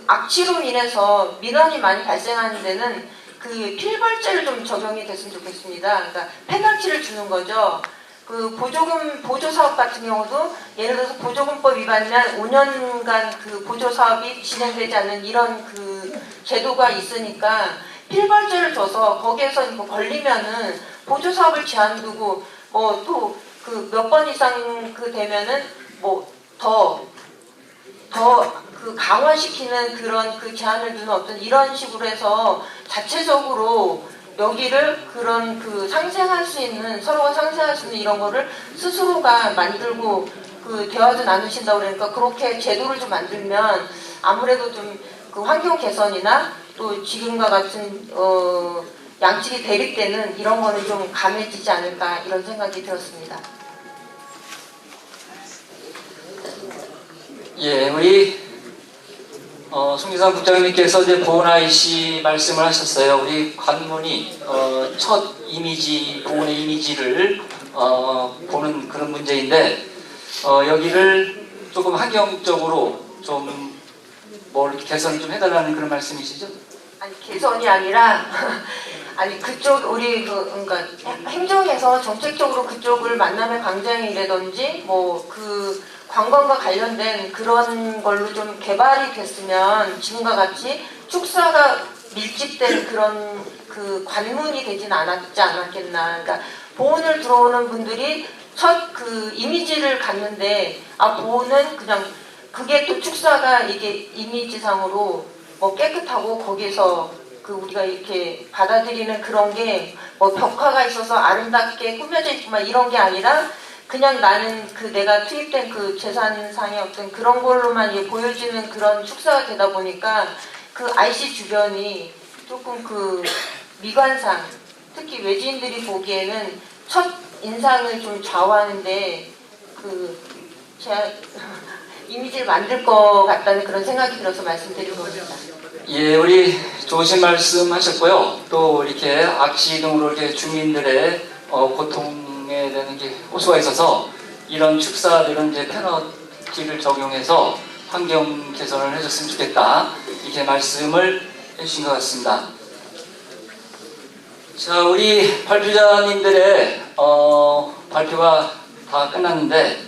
악취로 인해서 민원이 많이 발생하는 데는 필벌제를 좀 적용이 됐으면 좋겠습니다. 그러니까 페널티를 주는 거죠. 보조사업 같은 경우도 예를 들어서 보조금법 위반이면 5년간 보조사업이 진행되지 않는 이런 제도가 있으니까 필벌제를 줘서 거기에서 걸리면은 보조사업을 제한두고 또 몇 번 이상 되면은 더 강화시키는 그런 제한을 두는 어떤 이런 식으로 해서 자체적으로 여기를 그런 상생할 수 있는 서로가 상생할 수 있는 이런 거를 스스로가 만들고 대화도 나누신다고 그러니까 그렇게 제도를 좀 만들면 아무래도 좀 환경 개선이나 또 지금과 같은 양측이 대립되는 이런 거는 좀 감해지지 않을까 이런 생각이 들었습니다. 예, 우리 송기상 국장님께서 이제 보은아이씨 말씀을 하셨어요. 우리 관문이 첫 이미지, 보은의 이미지를 보는 그런 문제인데 여기를 조금 환경적으로 좀 이렇게 개선 좀 해달라는 그런 말씀이시죠? 아니 개선이 아니라 아니 그쪽 우리 그러니까 행정에서 정책적으로 그쪽을 만남의 광장이라든지 관광과 관련된 그런 걸로 좀 개발이 됐으면 지금과 같이 축사가 밀집된 그런 그 관문이 되진 않았지 않았겠나. 그러니까 보훈을 들어오는 분들이 첫 그 이미지를 갖는데 보훈은 그냥 그게 또 축사가 이게 이미지상으로 뭐 깨끗하고 거기서 그 우리가 이렇게 받아들이는 그런 게 뭐 벽화가 있어서 아름답게 꾸며져 있지만 이런 게 아니라 그냥 나는 그 내가 투입된 그 재산상의 어떤 그런 걸로만 이제 보여지는 그런 축사가 되다 보니까 그 IC 주변이 조금 그 미관상 특히 외지인들이 보기에는 첫 인상을 좀 좌우하는데 그 제가 이미지를 만들 것 같다는 그런 생각이 들어서 말씀드린 겁니다. 예, 우리 좋으신 말씀 하셨고요. 또 이렇게 악취 등으로 이렇게 주민들의 고통에 대한 게 호소가 있어서 이런 축사들은 이제 페널티를 적용해서 환경 개선을 해줬으면 좋겠다. 이렇게 말씀을 해주신 것 같습니다. 자, 우리 발표자님들의 발표가 다 끝났는데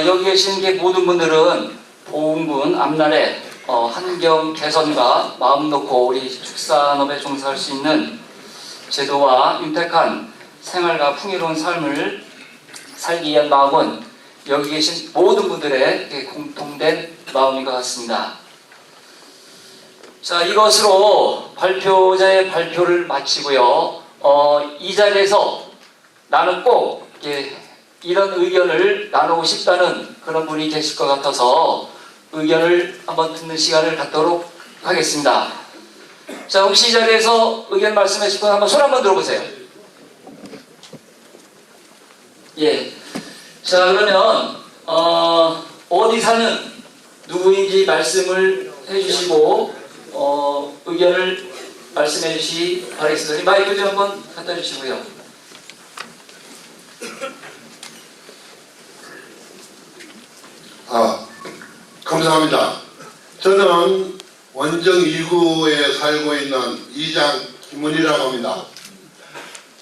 여기 계신 게 모든 분들은 보훈군 앞날에 환경 개선과 마음 놓고 우리 축산업에 종사할 수 있는 제도와 윤택한 생활과 풍요로운 삶을 살기 위한 마음은 여기 계신 모든 분들의 공통된 마음인 것 같습니다. 자, 이것으로 발표자의 발표를 마치고요. 이 자리에서 나는 꼭 이런 의견을 나누고 싶다는 그런 분이 계실 것 같아서 의견을 한번 듣는 시간을 갖도록 하겠습니다. 자, 혹시 이 자리에서 의견 말씀하실 분 한번 손 한번 들어보세요. 예. 자, 그러면 어디 사는 누구인지 말씀을 해주시고 의견을 말씀해 주시기 바라겠습니다. 마이크 좀 한번 갖다 주시고요. 감사합니다. 저는 원정 2구에 살고 있는 이장 김문희라고 합니다.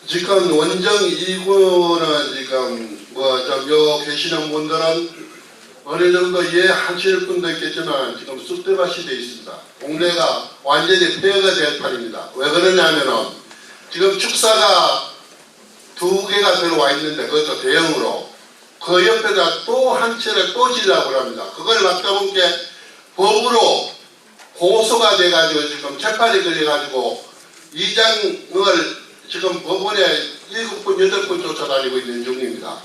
지금 원정 2구는 지금 요 계시는 분들은 어느 정도 이해하실 분도 있겠지만 지금 쑥대밭이 되어 있습니다. 동네가 완전히 폐허가 될 판입니다. 왜 그러냐면은 지금 축사가 2개가 들어와 있는데 그것도 대형으로 그 옆에다 또 한 채를 또 지으려고 합니다. 그걸 맡다 본 게 법으로 고소가 돼가지고 지금 재판이 걸려가지고 이장을 지금 법원에 7번, 8번 쫓아다니고 있는 중입니다.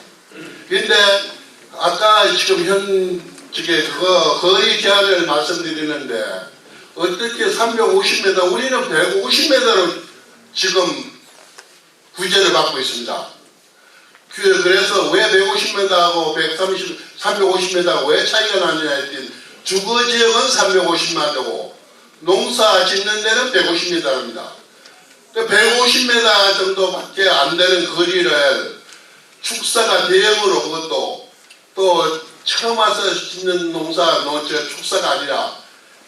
근데 아까 지금 현직에 거의 제한을 말씀드리는데 어떻게 350m, 우리는 150m로 지금 구제를 받고 있습니다. 그래서 왜 150m하고 350m하고 왜 차이가 나느냐 했더니 주거지역은 350m고 농사 짓는 데는 150m입니다. 150m 정도밖에 안 되는 거리를 축사가 대형으로 그것도 또 처음 와서 짓는 축사가 아니라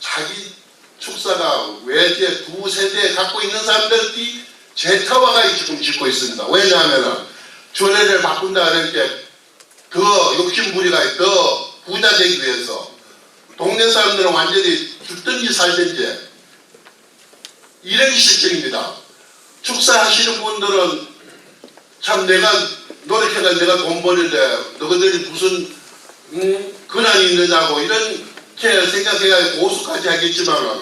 자기 축사가 외제 2세대 갖고 있는 사람들이 제타와가 지금 짓고 있습니다. 왜냐하면 조례를 바꾼다 그러니까 더 욕심부리가 더 부자 되기 위해서 동네 사람들은 완전히 죽든지 살든지 이런 실정입니다. 축사하시는 분들은 참 내가 노력해가 내가 돈 버는데 너희들이 무슨 근한이 있느냐고 이렇게 생각해야 고수까지 하겠지만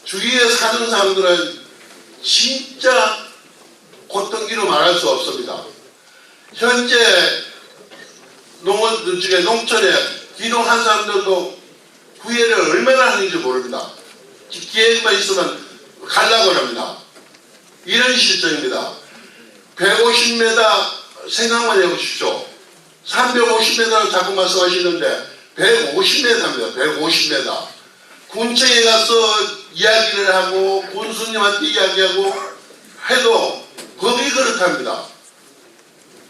주위에 사는 사람들은 진짜 고통기로 말할 수 없습니다. 현재 농촌에 기농한 사람들도 후회를 얼마나 하는지 모릅니다. 기회만 있으면 가려고 합니다. 이런 실정입니다. 150m 생각만 해보십시오. 350m라고 자꾸 말씀하시는데 150m입니다. 150m. 군청에 가서 이야기를 하고 군수님한테 이야기하고 해도 법이 그렇답니다.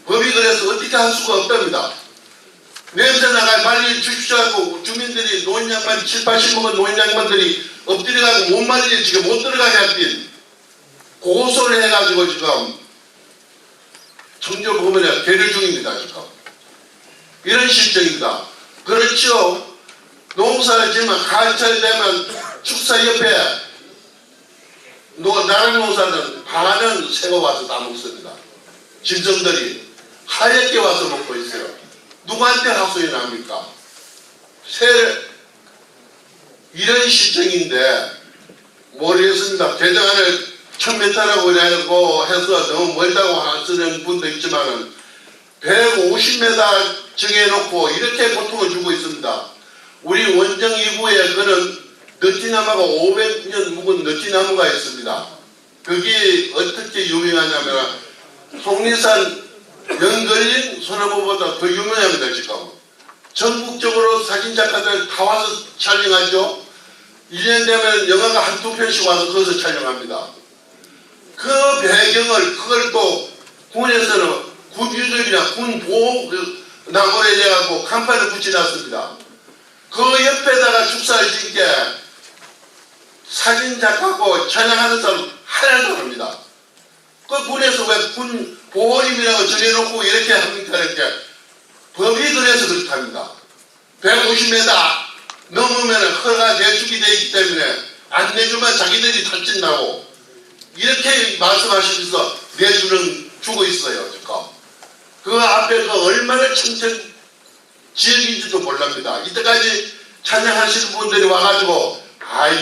법이 그래서 어떻게 할 수가 없답니다. 냄새 나가 빨리 주십시오 하고 주민들이 노인양반 7, 80먹은 노인양반들이 엎드려가고 못 말리지 지금 못 들어가게 할땐 고소를 해가지고 지금 청주법원에 계류 중입니다. 지금 이런 실정입니다. 그렇죠. 농사를 지으면 가을철이 되면 축사 옆에 나라 농사는 반은 새가 와서 다 먹습니다. 짐승들이 하얗게 와서 먹고 있어요. 누구한테 하소연이 납니까? 이런 시청인데 모르겠습니다. 대장안을 1000m라고 해서 너무 멀다고 하시는 분도 있지만은 150m 정해놓고 이렇게 고통을 주고 있습니다. 우리 원정 2구에 그는 느티나무가 500년 묵은 느티나무가 있습니다. 그게 어떻게 유명하냐면 속리산 연걸린 소나무보다 더 유명합니다. 지금 전국적으로 사진작가들 다 와서 촬영하죠. 1년 되면 영화가 한두 편씩 와서 거기서 촬영합니다. 그 배경을 그걸 또 군에서는 군 유적이나 군 보호 나무를 내갖고 간판을 붙여놨습니다. 그 옆에다가 축사를 짓게 사진작가고 촬영하는 사람 하나도 안 합니다. 그 군에서 왜 군 보호림이라고 정해놓고 이렇게 합니까? 이렇게 법이 그래서 그렇답니다. 150m 넘으면 허가 내주기 되어 있기 때문에 안 내주면 자기들이 탈진나고 이렇게 말씀하시면서 주고 있어요. 지금 그 앞에 그 얼마나 청천 지역인지도 몰랍니다. 이때까지 찬양하시는 분들이 와가지고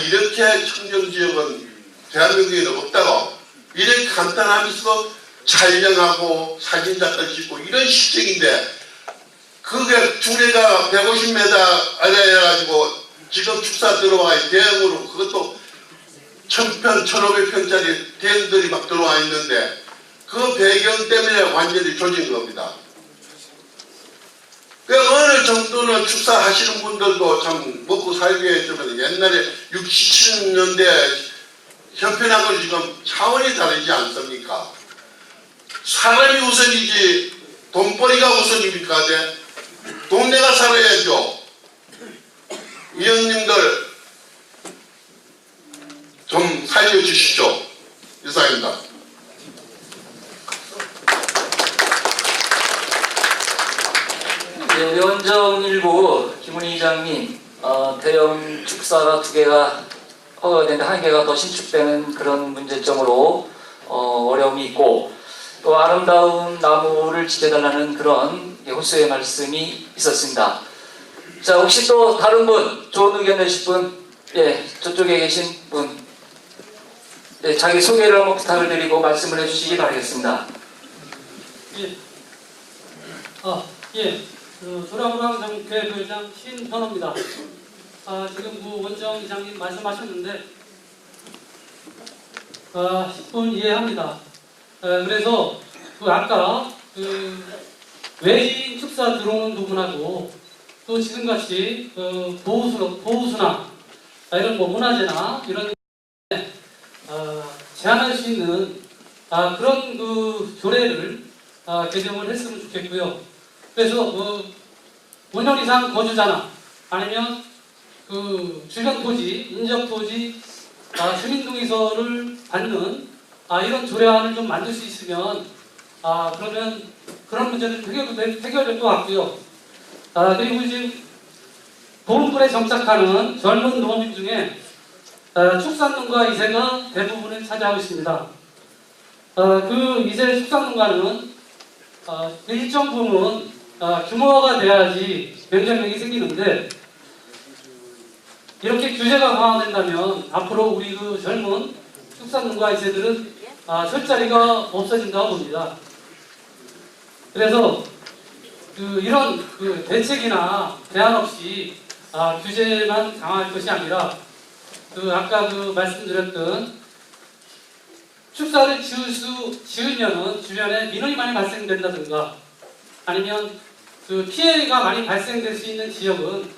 이렇게 청정지역은 대한민국에는 없다고 이렇게 간단하면서 촬영하고 사진작가 찍고 이런 시책인데 그게 두레가 150m 아래 해가지고 지금 축사 들어와 대형으로 그것도 1000평, 1500평짜리 대형들이 막 들어와 있는데 그 배경 때문에 완전히 조진 겁니다. 그 어느 정도는 축사하시는 분들도 참 먹고 살기 위해 좀 옛날에 60, 70년대 형편하고 지금 차원이 다르지 않습니까? 사람이 우선이지 돈벌이가 우선입니까? 동네가 살아야죠. 위원님들 좀 살려주십시오. 이상입니다. 네, 우리 원정 1구 김은희 이장님, 대형 축사가 2개가 허가되는데 1개가 더 신축되는 그런 문제점으로 어려움이 있고 또 아름다운 나무를 지켜달라는 그런 호소의 말씀이 있었습니다. 자, 혹시 또 다른 분 좋은 의견 내실 분, 저쪽에 계신 분, 자기 소개를 한번 부탁을 드리고 말씀을 해주시기 바라겠습니다. 조라구랑장교회 부회장 신현호입니다. 지금 원정 이장님 말씀하셨는데 10분 이해합니다. 그래서 아까 외지인 축사 들어오는 부분하고 또 지금같이 보호수나 이런 문화재나 이런 제한할 수 있는 그런 조례를 개정을 했으면 좋겠고요. 그래서 5년 이상 거주자나 아니면 주변 토지, 인접 토지, 주민동의서를 받는 이런 조례안을 좀 만들 수 있으면 그러면 그런 문제는 해결될 것 같고요. 그리고 지금 보름불에 정착하는 젊은 농민 중에 축산농가 2세가 대부분을 차지하고 있습니다. 그 2세 축산농가는 일정 부분 규모화가 돼야지 면적력이 생기는데 이렇게 규제가 강화된다면 앞으로 우리 젊은 축산농가 2세들은 설 자리가 없어진다고 봅니다. 그래서 이런 대책이나 대안 없이 규제만 강화할 것이 아니라 아까 말씀드렸던 축사를 지으면은 주변에 민원이 많이 발생된다든가 아니면 피해가 많이 발생될 수 있는 지역은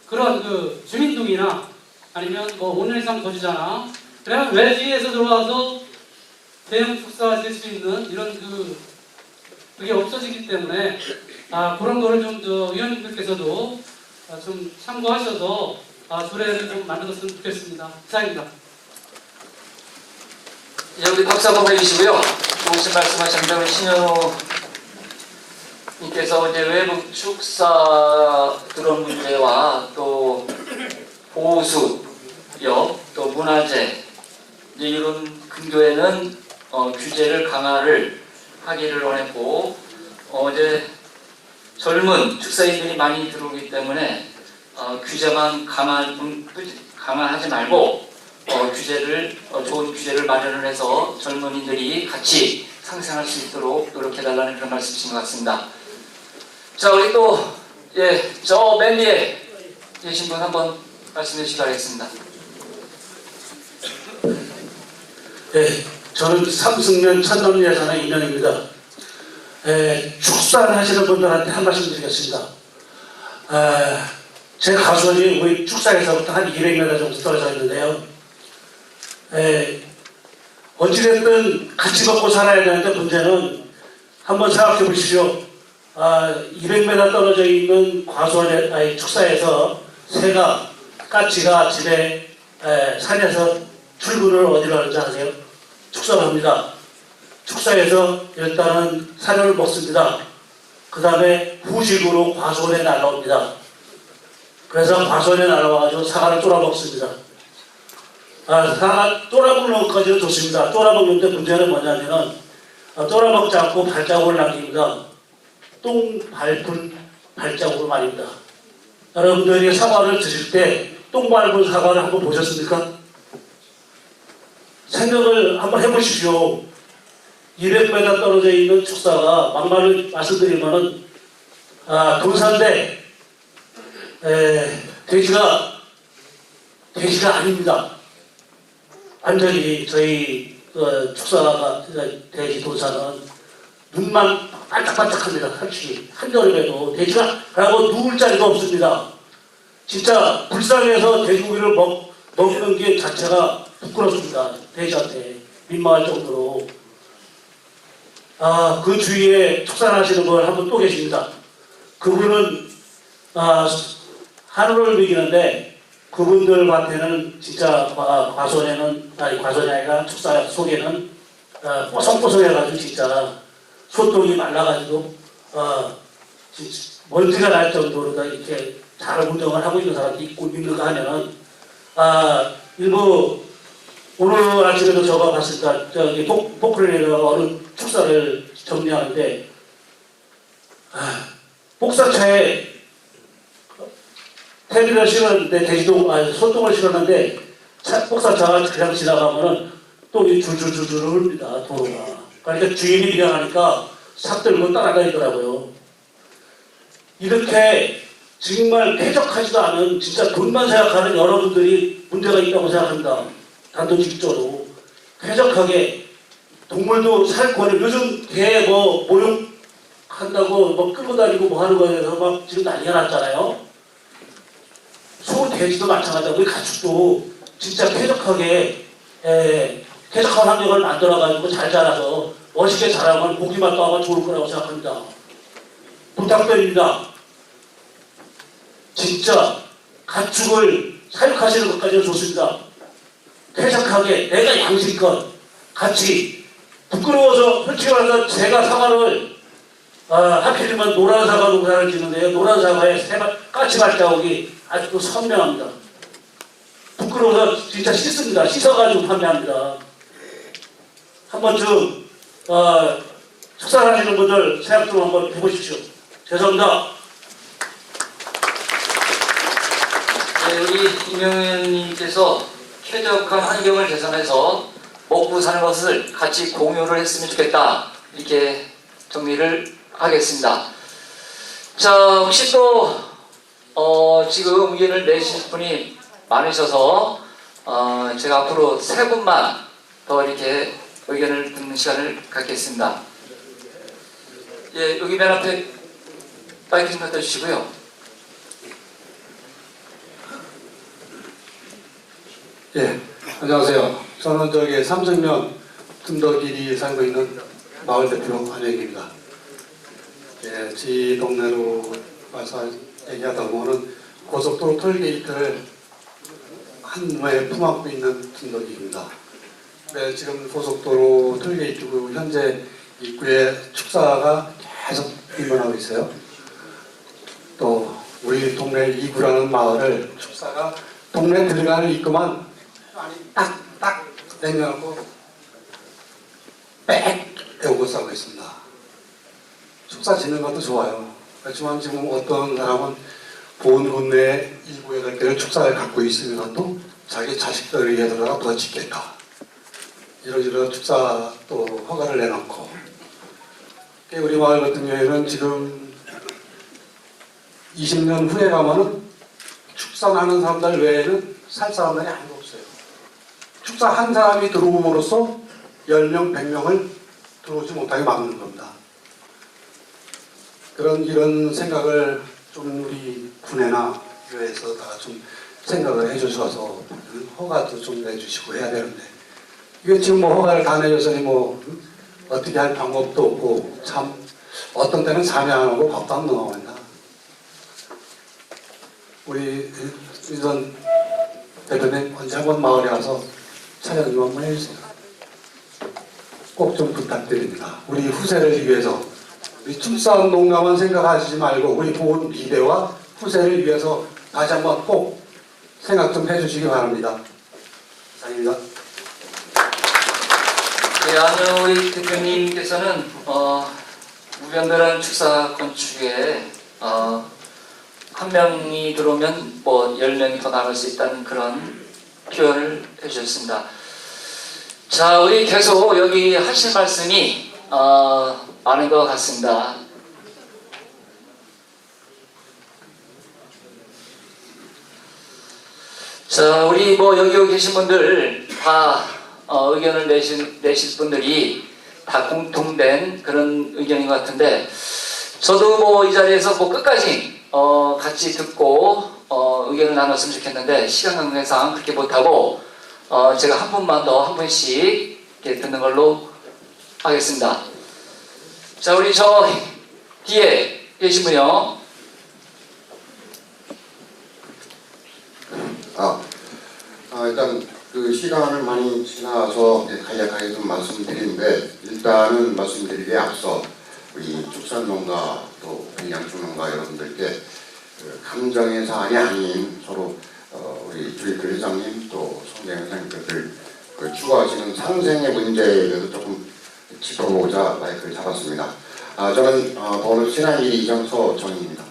그런 주민동이나 아니면 5년 이상 거주자나 그러면 외지에서 들어와서 대형 축사가 될 수 있는 이런 그게 없어지기 때문에 그런 거를 좀 위원님들께서도 좀 참고하셔서 조례를 좀 만들었으면 좋겠습니다. 이상입니다. 우리 박수 한번 해주시고요. 좋으신 말씀하셨는데 우리 신현호 님께서 이제 외부 축사 그런 문제와 또 보호수역 또 문화재 이제 이런 근교에는 규제를 강화를 하기를 원했고 이제 젊은 축사인들이 많이 들어오기 때문에 규제만 강화하지 말고 좋은 규제를 마련을 해서 젊은이들이 같이 상생할 수 있도록 노력해달라는 그런 말씀이신 것 같습니다. 자, 우리 또 저 맨 뒤에 계신 분 한번 말씀해 주시기 바라겠습니다. 네, 저는 삼승면 천남예산의 인연입니다. 축산하시는 분들한테 한 말씀 드리겠습니다. 제 가수원이 우리 축사에서부터 한 200m 정도 떨어져 있는데요. 어찌됐든 같이 먹고 살아야 되는데 문제는 한번 생각해 보십시오. 200m 떨어져 있는 과수원의 축사에서 새가, 까치가 집에 산에서 출근을 어디로 하는지 아세요? 축사를 합니다. 축사에서 일단은 사료를 먹습니다. 그 다음에 후식으로 과수원에 날라옵니다. 그래서 과수원에 날라와가지고 사과를 쫄아 먹습니다. 사과 쫄아 먹는 것까지는 좋습니다. 쫄아 먹는데 문제는 뭐냐면은 쫄아 먹지 않고 발자국을 남깁니다. 똥 밟은 발자국을 말입니다. 여러분들이 사과를 드실 때 똥 밟은 사과를 한번 보셨습니까? 생각을 한번 해보십시오. 200m 떨어져 있는 축사가 막말을 말씀드리면은 돈산데 돼지가 아닙니다. 완전히 저희 축사가 돼지 돈산은 눈만 반짝반짝합니다. 솔직히 한여름에도 돼지가 라고 누울 자리가 없습니다. 진짜 불쌍해서 돼지고기를 먹는 게 자체가 부끄럽습니다. 돼지한테 민망할 정도로. 그 주위에 축산하시는 분 한 분 또 계십니다. 그분은 하루를 먹이는데 그분들한테는 진짜 과수원에는 과수원이 아니라 축사 속에는 뽀송뽀송해가지고 진짜 소똥이 말라가지고 먼지가 날 정도로 이렇게 잘 운동을 하고 있는 사람도 있고 있는가 하면은 일부 오늘 아침에도 저가 봤으니까 저기 포크레인에서 어느 축사를 정리하는데 복사차에 테리를 실었는데 소똥을 실었는데 복사차가 그냥 지나가면은 똥이 줄줄줄줄 흐릅니다. 도로가. 그러니까 주인이 일어나니까 삽 들고 따라다니더라고요. 이렇게 정말 쾌적하지도 않은 진짜 돈만 생각하는 여러분들이 문제가 있다고 생각합니다. 단도직입적으로 쾌적하게 동물도 살고 요즘 개 모욕한다고 끌고 다니고 하는 거에서 막 지금 난리가 났잖아요. 소 돼지도 마찬가지고 우리 가축도 진짜 쾌적하게 쾌적한 환경을 만들어가지고 잘 자라서 멋있게 자라면 고기맛도 아마 좋을 거라고 생각합니다. 부탁드립니다. 진짜 가축을 사육하시는 것까지는 좋습니다. 쾌적하게 내가 양심껏 같이 부끄러워서 솔직히 말해서 제가 사과를 하필이면 노란 사과 농사를 짓는데요. 노란 사과에 까치 발자국이 아직도 선명합니다. 부끄러워서 진짜 씻습니다. 씻어가지고 판매합니다. 한 번쯤 축산하시는 분들 생각 좀 한번 해보십시오. 죄송합니다. 네, 우리 임영현님께서 쾌적한 환경을 개선해서 먹고 사는 것을 같이 공유를 했으면 좋겠다. 이렇게 정리를 하겠습니다. 자, 혹시 또 지금 의견을 내실 분이 많으셔서 제가 앞으로 3분만 더 이렇게 의견을 듣는 시간을 갖겠습니다. 예, 여기 맨 앞에 마이크 좀 갖다 주시고요. 예, 안녕하세요. 저는 삼성면 둔덕길이 살고 있는 마을 대표 한영입니다. 예, 제 동네로 와서 얘기하다 보면은 고속도로 톨게이트를 한몸에 품안고 있는 둔덕길입니다. 네, 지금 고속도로 톨게이트고 현재 입구에 축사가 계속 임원하고 있어요. 또 우리 동네 이구라는 마을을 축사가 동네 들어가는 입구만 딱 내려놓고 빽 애우고 싸고 있습니다. 축사 짓는 것도 좋아요. 그렇지만 지금 어떤 사람은 보훈군내 일부 여덟 개를 축사를 갖고 있으면서도 자기 자식들을 위해서라도 더 짓겠다. 이러저러 축사 또 허가를 내놓고, 우리 마을 같은 경우에는 지금 20년 후에 가면은 축사하는 사람들 외에는 살 사람들이 아무도 없어요. 축사 한 사람이 들어옴으로써 10명, 100명을 들어오지 못하게 막는 겁니다. 이런 생각을 좀 우리 군에나 교회에서 다 좀 생각을 해주셔서 허가도 좀 내주시고 해야 되는데, 이게 지금 뭐 허가를 다 내줬으니 뭐 어떻게 할 방법도 없고, 참 어떤 때는 잠이 안 오고 밥도 안 넘어간다. 우리 전 대표님 언제 한번 마을에 와서 촬영 좀 한번 해주세요. 꼭 좀 부탁드립니다. 우리 후세를 위해서, 우리 축산 농가만 생각하시지 말고 우리 보훈 미래와 후세를 위해서 다시 한번 꼭 생각 좀 해주시기 바랍니다. 이상입니다. 네, 안우익 대표님께서는 무변별한 축사 건축에 한 명이 들어오면 뭐 10명이 더 나갈 수 있다는 그런 표현을 해주셨습니다. 자, 우리 계속 여기 하실 말씀이 많은 것 같습니다. 자, 우리 뭐 여기 계신 분들 다 의견을 내실 분들이 다 공통된 그런 의견인 것 같은데, 저도 뭐 이 자리에서 뭐 끝까지 같이 듣고 의견을 나눴으면 좋겠는데 시간 관계상 그렇게 못하고 제가 한 분만 더 한 분씩 이렇게 듣는 걸로 하겠습니다. 자, 우리 저 뒤에 계신 분요. 일단 그 시간을 많이 지나서 간략하게 좀 말씀드리는데, 일단은 말씀드리기에 앞서 우리 축산농가 또 양축농가 여러분들께 감정의 사안이 아닌 서로 우리 주익 회장님 또 송재 회장님들 추구하시는 상생의 문제에 대해서 조금 짚어보고자 마이크를 잡았습니다. 저는 번호 신한일이 이정서 정입니다.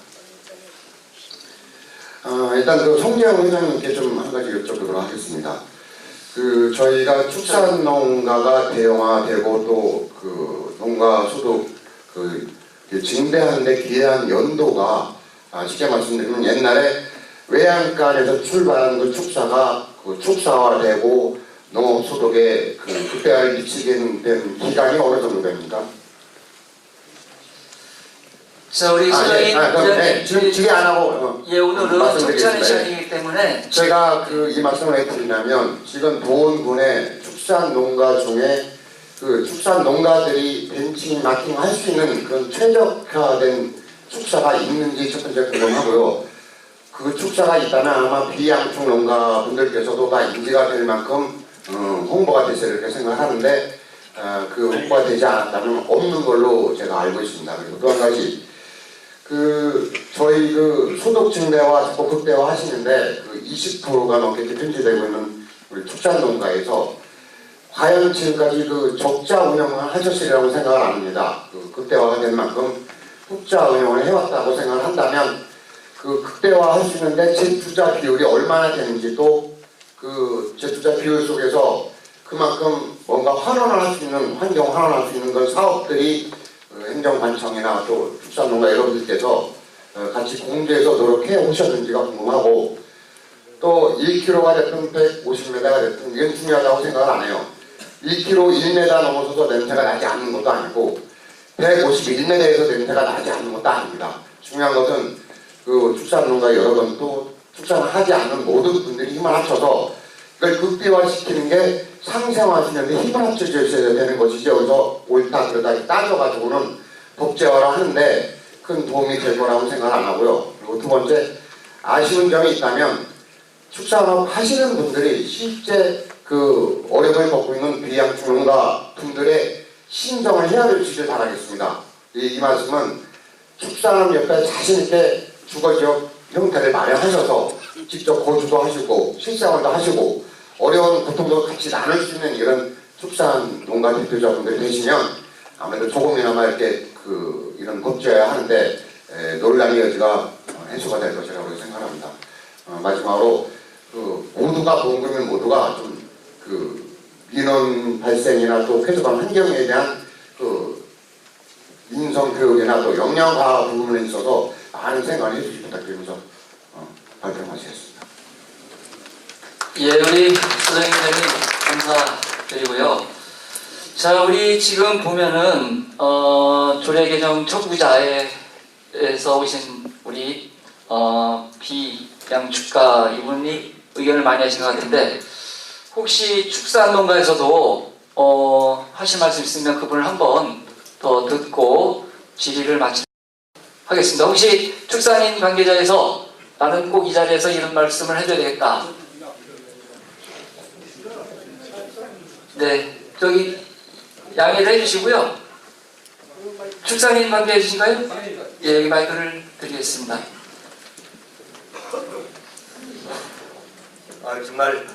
일단 그 송재영 회장님께 좀 한 가지 여쭤보도록 하겠습니다. 저희가 축산농가가 대형화되고 또 그 농가 수도 증대하는데 기여한 연도가 쉽게 말씀드리면 옛날에 외양간에서 출발한 그 축사가 축사화되고 농업 소득에 극대화를 미치게 된 기간이 어느 정도 됩니까? 자, 우리 소장님 지금 질의 안 하고 예, 오늘은 촉찬의 시간이기 때문에 제가 이 말씀을 왜 드리냐면, 지금 보훈군의 축산 농가 중에 축산 농가들이 벤치마킹 할 수 있는 그런 최적화된 축사가 있는지 첫 번째 궁금하고요. 그 축사가 있다면 아마 비양축 농가 분들께서도 다 인지가 될 만큼 홍보가 됐어요, 이렇게 생각하는데, 그 홍보가 되지 않았다면 없는 걸로 제가 알고 있습니다. 그리고 또 한 가지, 저희 소득 증대와 자꾸 극대화 하시는데 20%가 넘게 편제되고 있는 우리 축산농가에서 과연 지금까지 적자 운영을 하셨으리라고 생각을 안 합니다. 극대화가 된 만큼 흑자 운영을 해왔다고 생각을 한다면 극대화 할 수 있는데 재투자 비율이 얼마나 되는지, 또 재투자 비율 속에서 그만큼 뭔가 환원을 할 수 있는, 환경 환원할 수 있는 그런 사업들이 행정관청이나 또 축산농가 여러분들께서 같이 공조해서 노력해 오셨는지가 궁금하고, 또 1km가 됐든 150m가 됐든 이건 중요하다고 생각을 안 해요. 1km, 1m 넘어서서 냄새가 나지 않는 것도 아니고 151m에서 냄새가 나지 않는 것도 아닙니다. 중요한 것은 축산농가 여러분, 또 축산을 하지 않는 모든 분들이 힘을 합쳐서 이걸 극대화시키는 게 상생화시키는데 힘을 합쳐주셔야 되는 것이죠. 여기서 옳다 그러다 따져가지고는 법제화를 하는데 큰 도움이 될 거라고 생각 안 하고요. 그리고 두 번째, 아쉬운 점이 있다면 축산업 하시는 분들이 실제 어려움을 겪고 있는 비양축농가 분들의 신청을 헤아려 주시길 바라겠습니다. 이 말씀은 축산업 옆에 자신있게 주거지역 형태를 마련하셔서 직접 거주도 하시고 실생활도 하시고 어려운 고통도 같이 나눌 수 있는 이런 축산 농가 대표자분들이 되시면 아무래도 조금이나마 이렇게 이런 법제해야 하는데 논란의 여지가 해소가 될 것이라고 생각합니다. 마지막으로 모두가 보험금융 모두가 좀 민원 발생이나 또 쾌적한 환경에 대한 인성 교육이나 또 역량화 부분에 있어서 많은 생각을 해주시기 부탁드리면서 발표 마치겠습니다. 예, 우리 소장님님 감사드리고요. 자, 우리 지금 보면은 조례개정 촉구자에서 오신 우리 비양축가 이분이 의견을 많이 하신 것 같은데, 혹시 축산농가에서도 하실 말씀 있으면 그분을 한번 더 듣고 질의를 마치도록 하겠습니다. 혹시 축산인 관계자에서 나는 꼭 이 자리에서 이런 말씀을 해줘야 되겠다. 네, 저기 양해를 해주시고요. 축산인 관계이신가요? 예, 여기 마이크를 드리겠습니다. 정말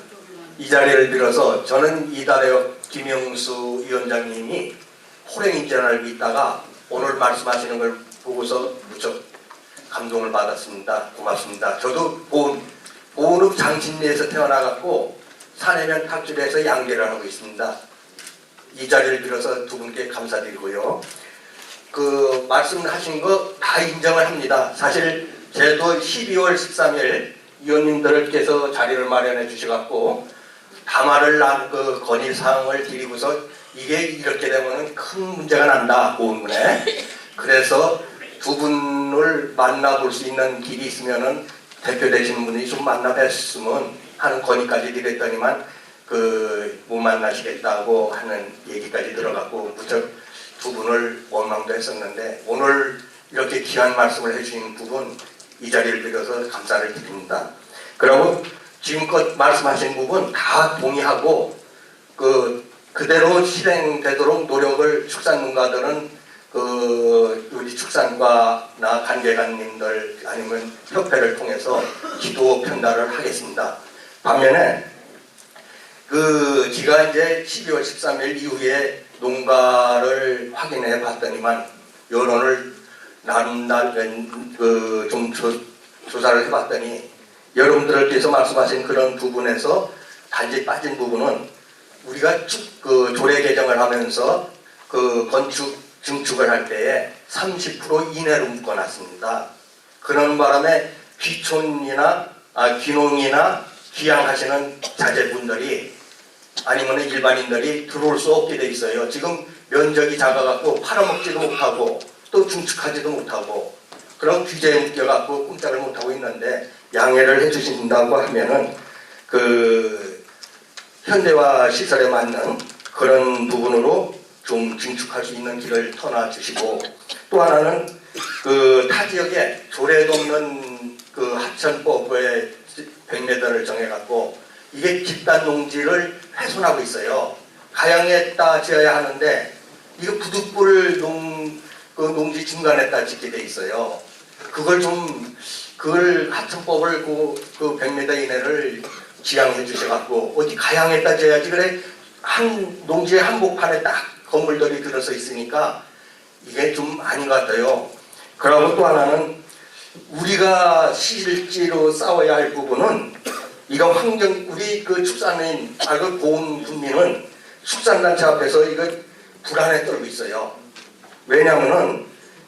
이 자리를 빌어서 저는 이달의 김영수 위원장님이 호랭인 줄 알고 있다가 오늘 말씀하시는 걸 보고서 무척 감동을 받았습니다. 고맙습니다. 저도 보은읍 장신리에서 태어나갖고 산해면 탁줄에서 양계를 하고 있습니다. 이 자리를 빌어서 두 분께 감사드리고요. 말씀하신 거 다 인정을 합니다. 사실 제도 12월 13일 위원님들께서 자리를 마련해 주셔갖고 담화를 건의사항을 드리고서 이게 이렇게 되면 큰 문제가 난다, 보훈군에. 그래서 두 분을 만나볼 수 있는 길이 있으면은 대표 되시는 분이 좀 만나 뵀으면 하는 건의까지 드렸더니만 못 만나시겠다고 하는 얘기까지 들어갔고 무척 두 분을 원망도 했었는데 오늘 이렇게 귀한 말씀을 해주신 부분 이 자리를 빌어서 감사를 드립니다. 그리고 지금껏 말씀하신 부분 다 동의하고 그대로 실행되도록 노력을 축산농가들은 우리 축산과나 관계관님들 아니면 협회를 통해서 기도 편달을 하겠습니다. 반면에 제가 이제 12월 13일 이후에 농가를 확인해 봤더니만 여론을 좀 조사를 해봤더니 여러분들께서 말씀하신 그런 부분에서 단지 빠진 부분은 우리가 조례 개정을 하면서 건축 증축을 할 때에 30% 이내로 묶어놨습니다. 그런 바람에 귀촌이나 귀농이나 귀향하시는 자제분들이 아니면 일반인들이 들어올 수 없게 돼 있어요. 지금 면적이 작아갖고 팔아먹지도 못하고 또 증축하지도 못하고 그런 규제에 묶여갖고 꼼짝을 못하고 있는데 양해를 해주신다고 하면은 현대화 시설에 맞는 그런 부분으로 좀 증축할 수 있는 길을 터놔 주시고 또 하나는 타 지역에 조례도 없는 하천법의 100m를 정해갖고 이게 집단 농지를 훼손하고 있어요. 가양에다 지어야 하는데 이거 부득불 농지 중간에다 짓게 돼 있어요. 그걸 하천법을 100m 이내를 지향해 주셔갖고 어디 가양에다 지어야지 그래 한 농지의 한복판에 딱 건물들이 들어서 있으니까 이게 좀 아닌 것 같아요. 그리고 또 하나는 우리가 실제로 싸워야 할 부분은 이거 우리 축산인, 보훈 국민은 축산단체 앞에서 이거 불안에 떨고 있어요. 왜냐면은,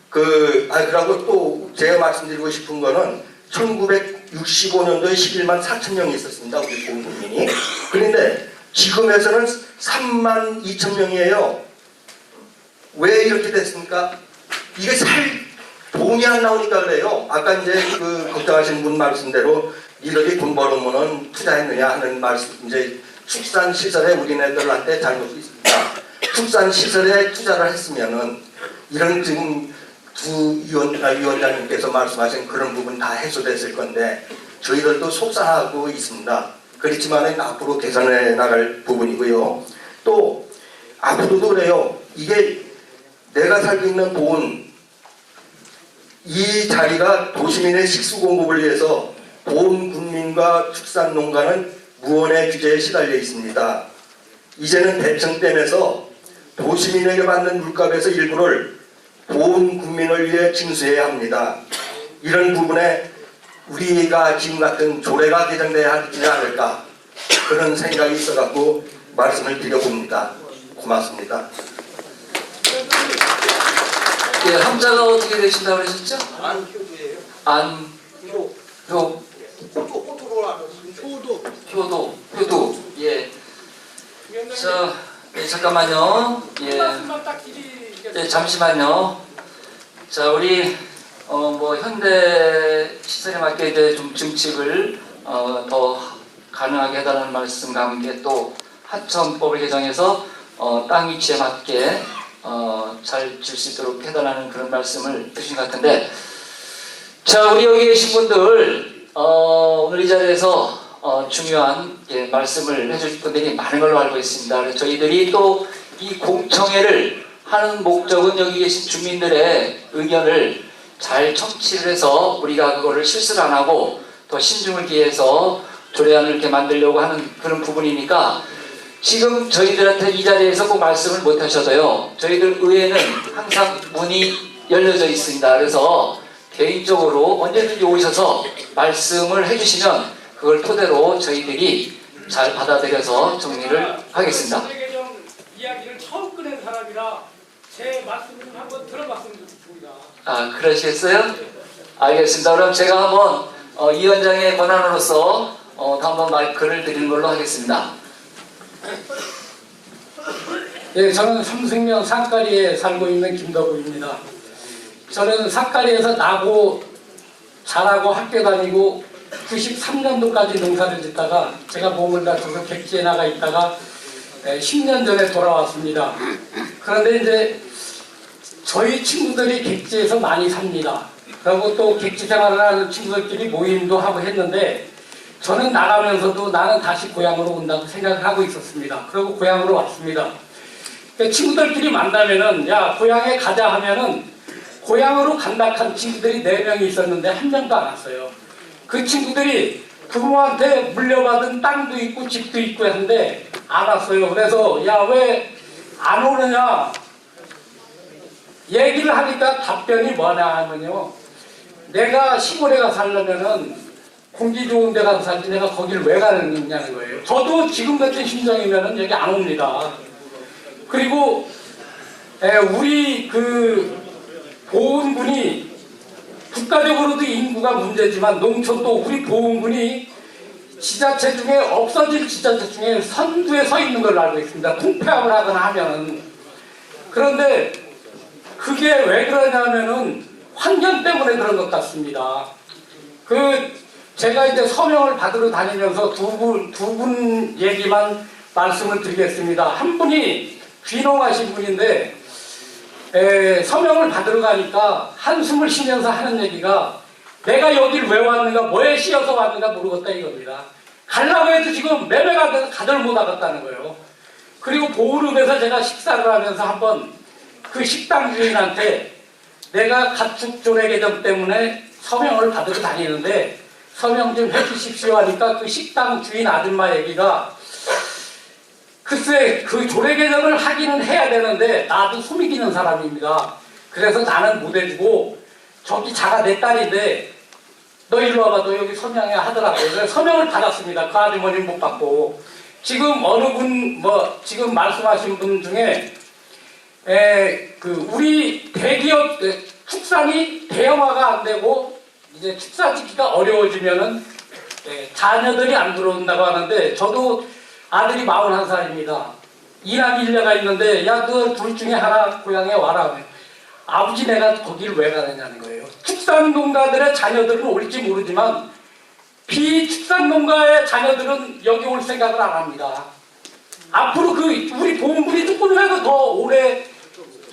그러고 또 제가 말씀드리고 싶은 거는 1965년도에 11만 4천 명이 있었습니다. 우리 보훈 국민이. 그런데 지금에서는 3만 2천 명이에요. 왜 이렇게 됐습니까? 이게 돈이 안 나오니까 그래요. 아까 이제 걱정하신 분 말씀대로 니들이 돈 벌으면은 투자했느냐 하는 말씀, 이제 축산시설에 우리네들한테 잘못이 있습니다. 축산시설에 투자를 했으면은 이런 지금 위원장님께서 말씀하신 그런 부분 다 해소됐을 건데 저희들도 속상하고 있습니다. 그렇지만 앞으로 개선해 나갈 부분이고요. 또 앞으로도 그래요. 이게 내가 살고 있는 보훈 이 자리가 도시민의 식수 공급을 위해서 보훈 군민과 축산농가는 무언의 규제에 시달려 있습니다. 이제는 대청댐에서 도시민에게 받는 물값에서 일부를 보훈 국민을 위해 징수해야 합니다. 이런 부분에 우리가 지금 같은 조례가 개정돼야 하지 않을까 그런 생각이 있어갖고 말씀을 드려봅니다. 고맙습니다. 예, 함자가 어떻게 되신다고 그러셨죠? 효도. 예. 예, 잠깐만요. 예, 잠시만요. 자, 우리 뭐 현대 시설에 맞게 이제 좀 증칙을 더 가능하게 해달라는 말씀과 함께 또 하천법을 개정해서 땅 위치에 맞게 잘 줄 수 있도록 해달라는 그런 말씀을 해주신 것 같은데, 자, 우리 여기 계신 분들 오늘 이 자리에서 중요한 말씀을 해주실 분들이 많은 걸로 알고 있습니다. 그래서 저희들이 또 이 공청회를 하는 목적은 여기 계신 주민들의 의견을 잘 청취를 해서 우리가 그거를 실수를 안 하고 더 신중을 기해서 조례안을 이렇게 만들려고 하는 그런 부분이니까, 지금 저희들한테 이 자리에서 꼭 말씀을 못 하셔도요, 저희들 의회는 항상 문이 열려져 있습니다. 그래서 개인적으로 언제든지 오셔서 말씀을 해주시면 그걸 토대로 저희들이 잘 받아들여서 정리를 하겠습니다. 조례개정 이야기를 처음 꺼낸 사람이라 제 말씀을 좀 한번 들어봤으면 좋겠습니다. 아, 그러시겠어요? 알겠습니다. 그럼 제가 한번 이 위원장의 권한으로서 한번 마이크를 드리는 걸로 하겠습니다. 예, 저는 삼승면 산가리에 살고 있는 김덕우입니다. 저는 산가리에서 나고 자라고 학교 다니고 93년도까지 농사를 짓다가 제가 몸을 다쳐서 객지에 나가 있다가 10년 전에 돌아왔습니다. 그런데 이제 저희 친구들이 객지에서 많이 삽니다. 그리고 또 객지 생활을 하는 친구들끼리 모임도 하고 했는데, 저는 나가면서도 나는 다시 고향으로 온다고 생각을 하고 있었습니다. 그리고 고향으로 왔습니다. 친구들끼리 만나면은 야 고향에 가자 하면은 고향으로 간다한 친구들이 4명이 있었는데 1명도 안 왔어요. 그 친구들이 부모한테 물려받은 땅도 있고 집도 있고 했는데 안 왔어요. 그래서 야 왜 안 오느냐 얘기를 하니까 답변이 뭐냐 하면요, 내가 시골에 가서 살려면은 공기 좋은 데 가서 살지 내가 거기를 왜 가느냐는 거예요. 저도 지금 같은 심정이면은 여기 안 옵니다. 그리고 우리 그 보훈군이 국가적으로도 인구가 문제지만 농촌도 우리 보훈군이 지자체 중에 없어질 지자체 중에 선두에 서 있는 걸로 알고 있습니다. 통폐합을 하거나 하면은. 그런데 그게 왜 그러냐면은 환경 때문에 그런 것 같습니다. 제가 이제 서명을 받으러 다니면서 두 분 얘기만 말씀을 드리겠습니다. 한 분이 귀농하신 분인데 서명을 받으러 가니까 한숨을 쉬면서 하는 얘기가 내가 여길 왜 왔는가, 뭐에 씌어서 왔는가 모르겠다 이겁니다. 가려고 해도 지금 매매가 돼서 가들 못 하겠다는 거예요. 그리고 보름에서 제가 식사를 하면서 한번 그 식당 주인한테 내가 가축 조례 개정 때문에 서명을 받으러 다니는데 서명 좀 해주십시오 하니까 그 식당 주인 아줌마 얘기가 글쎄 그 조례 개정을 하기는 해야 되는데 나도 숨이 기는 사람입니다. 그래서 나는 못 해주고 저기 자가 내 딸인데 너 일로 와봐, 너 여기 서명해야 하더라고요. 그래서 서명을 받았습니다. 그 아주머니는 못 받고. 지금 어느 분 지금 말씀하신 분 중에 우리 대기업 축산이 대형화가 안 되고 이제 축사짓기가 어려워지면은 자녀들이 안 들어온다고 하는데, 저도 아들이 41살입니다. 이남 일녀가 있는데 야 너 둘 중에 하나 고향에 와라. 아버지 내가 거기를 왜 가느냐는 거예요. 축산농가들의 자녀들은 올지 모르지만 비축산농가의 자녀들은 여기 올 생각을 안 합니다. 앞으로 우리 보험분이 조금이라도 더 오래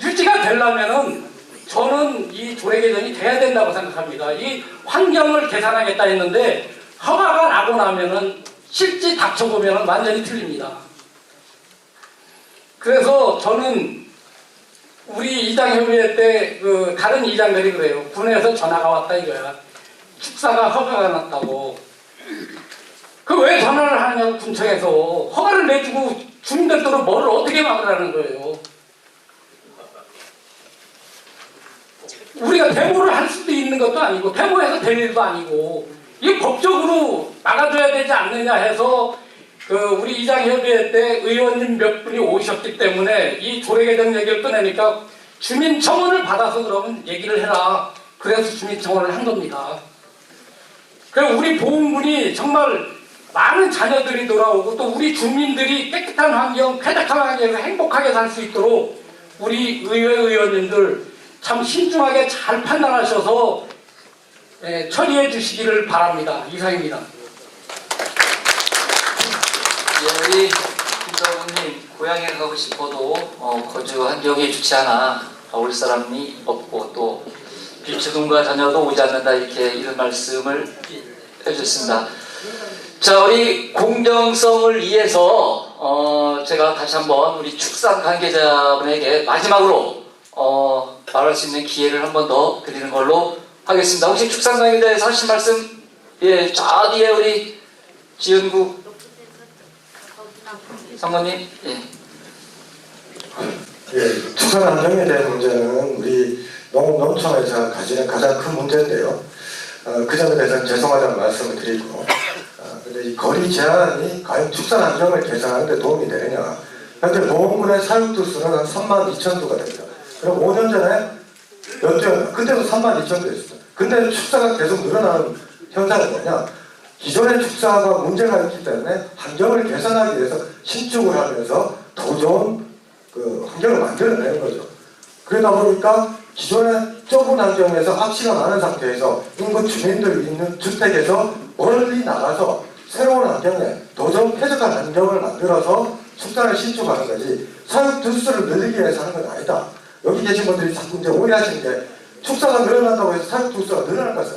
유지가 되려면은 저는 이 조례 개정이 돼야 된다고 생각합니다. 이 환경을 개선하겠다 했는데 허가가 나고 나면은 실제 닥쳐보면은 완전히 틀립니다. 그래서 저는 우리 이장협의회 때 다른 이장들이 그래요. 군에서 전화가 왔다 이거야. 축사가 허가가 났다고. 왜 전화를 하느냐고 군청에서. 허가를 내주고 주민들도록 뭐를 어떻게 막으라는 거예요. 우리가 데모를 할 수도 있는 것도 아니고 데모해서 될 일도 아니고 이게 법적으로 막아줘야 되지 않느냐 해서 우리 이장협의회 때 의원님 몇 분이 오셨기 때문에 이 조례개정 얘기를 꺼내니까 주민청원을 받아서 그러면 얘기를 해라. 그래서 주민청원을 한 겁니다. 그리고 우리 보훈군이 정말 많은 자녀들이 돌아오고 또 우리 주민들이 깨끗한 환경, 쾌적한 환경에서 행복하게 살 수 있도록 우리 의회 의원님들 참 신중하게 잘 판단하셔서 처리해 주시기를 바랍니다. 이상입니다. 예, 우리 김사부님 고향에 가고 싶어도 거주 환경이 좋지 않아 올 사람이 없고 또 빌주둥과 자녀도 오지 않는다 이렇게 이런 말씀을 해주셨습니다. 자, 우리 공정성을 위해서 제가 다시 한번 우리 축산 관계자분에게 마지막으로 말할 수 있는 기회를 한 번 더 드리는 걸로 하겠습니다. 혹시 축산 관계자에서 하신 말씀? 예, 저 뒤에 우리 지은국 상무님. 예. 예, 축산 안정에 대한 문제는 우리 농촌에서 가지는 가장 큰 문제인데요. 그 점에 대해서는 죄송하다는 말씀을 드리고, 근데 이 거리 제한이 과연 축산 안정을 개선하는 데 도움이 되느냐. 현재 보험군의 사육두수는 한 32,000두가 됩니다. 그럼 5년 전에 몇 주였나? 그때도 32,000두였어요. 근데 축사가 계속 늘어나는 현상은 뭐냐? 기존의 축사가 문제가 있기 때문에 환경을 개선하기 위해서 신축을 하면서 더 좋은 환경을 만들어내는 거죠. 그러다 보니까 기존의 좁은 환경에서 악취가 많은 상태에서 인구 주민들이 있는 주택에서 멀리 나가서 새로운 환경에 더 좋은 쾌적한 환경을 만들어서 축사를 신축하는 거지 사육 두수를 늘리기 위해서 하는 건 아니다. 여기 계신 분들이 자꾸 이제 오해하시는 게 축사가 늘어난다고 해서 사육 두수가 늘어날 것은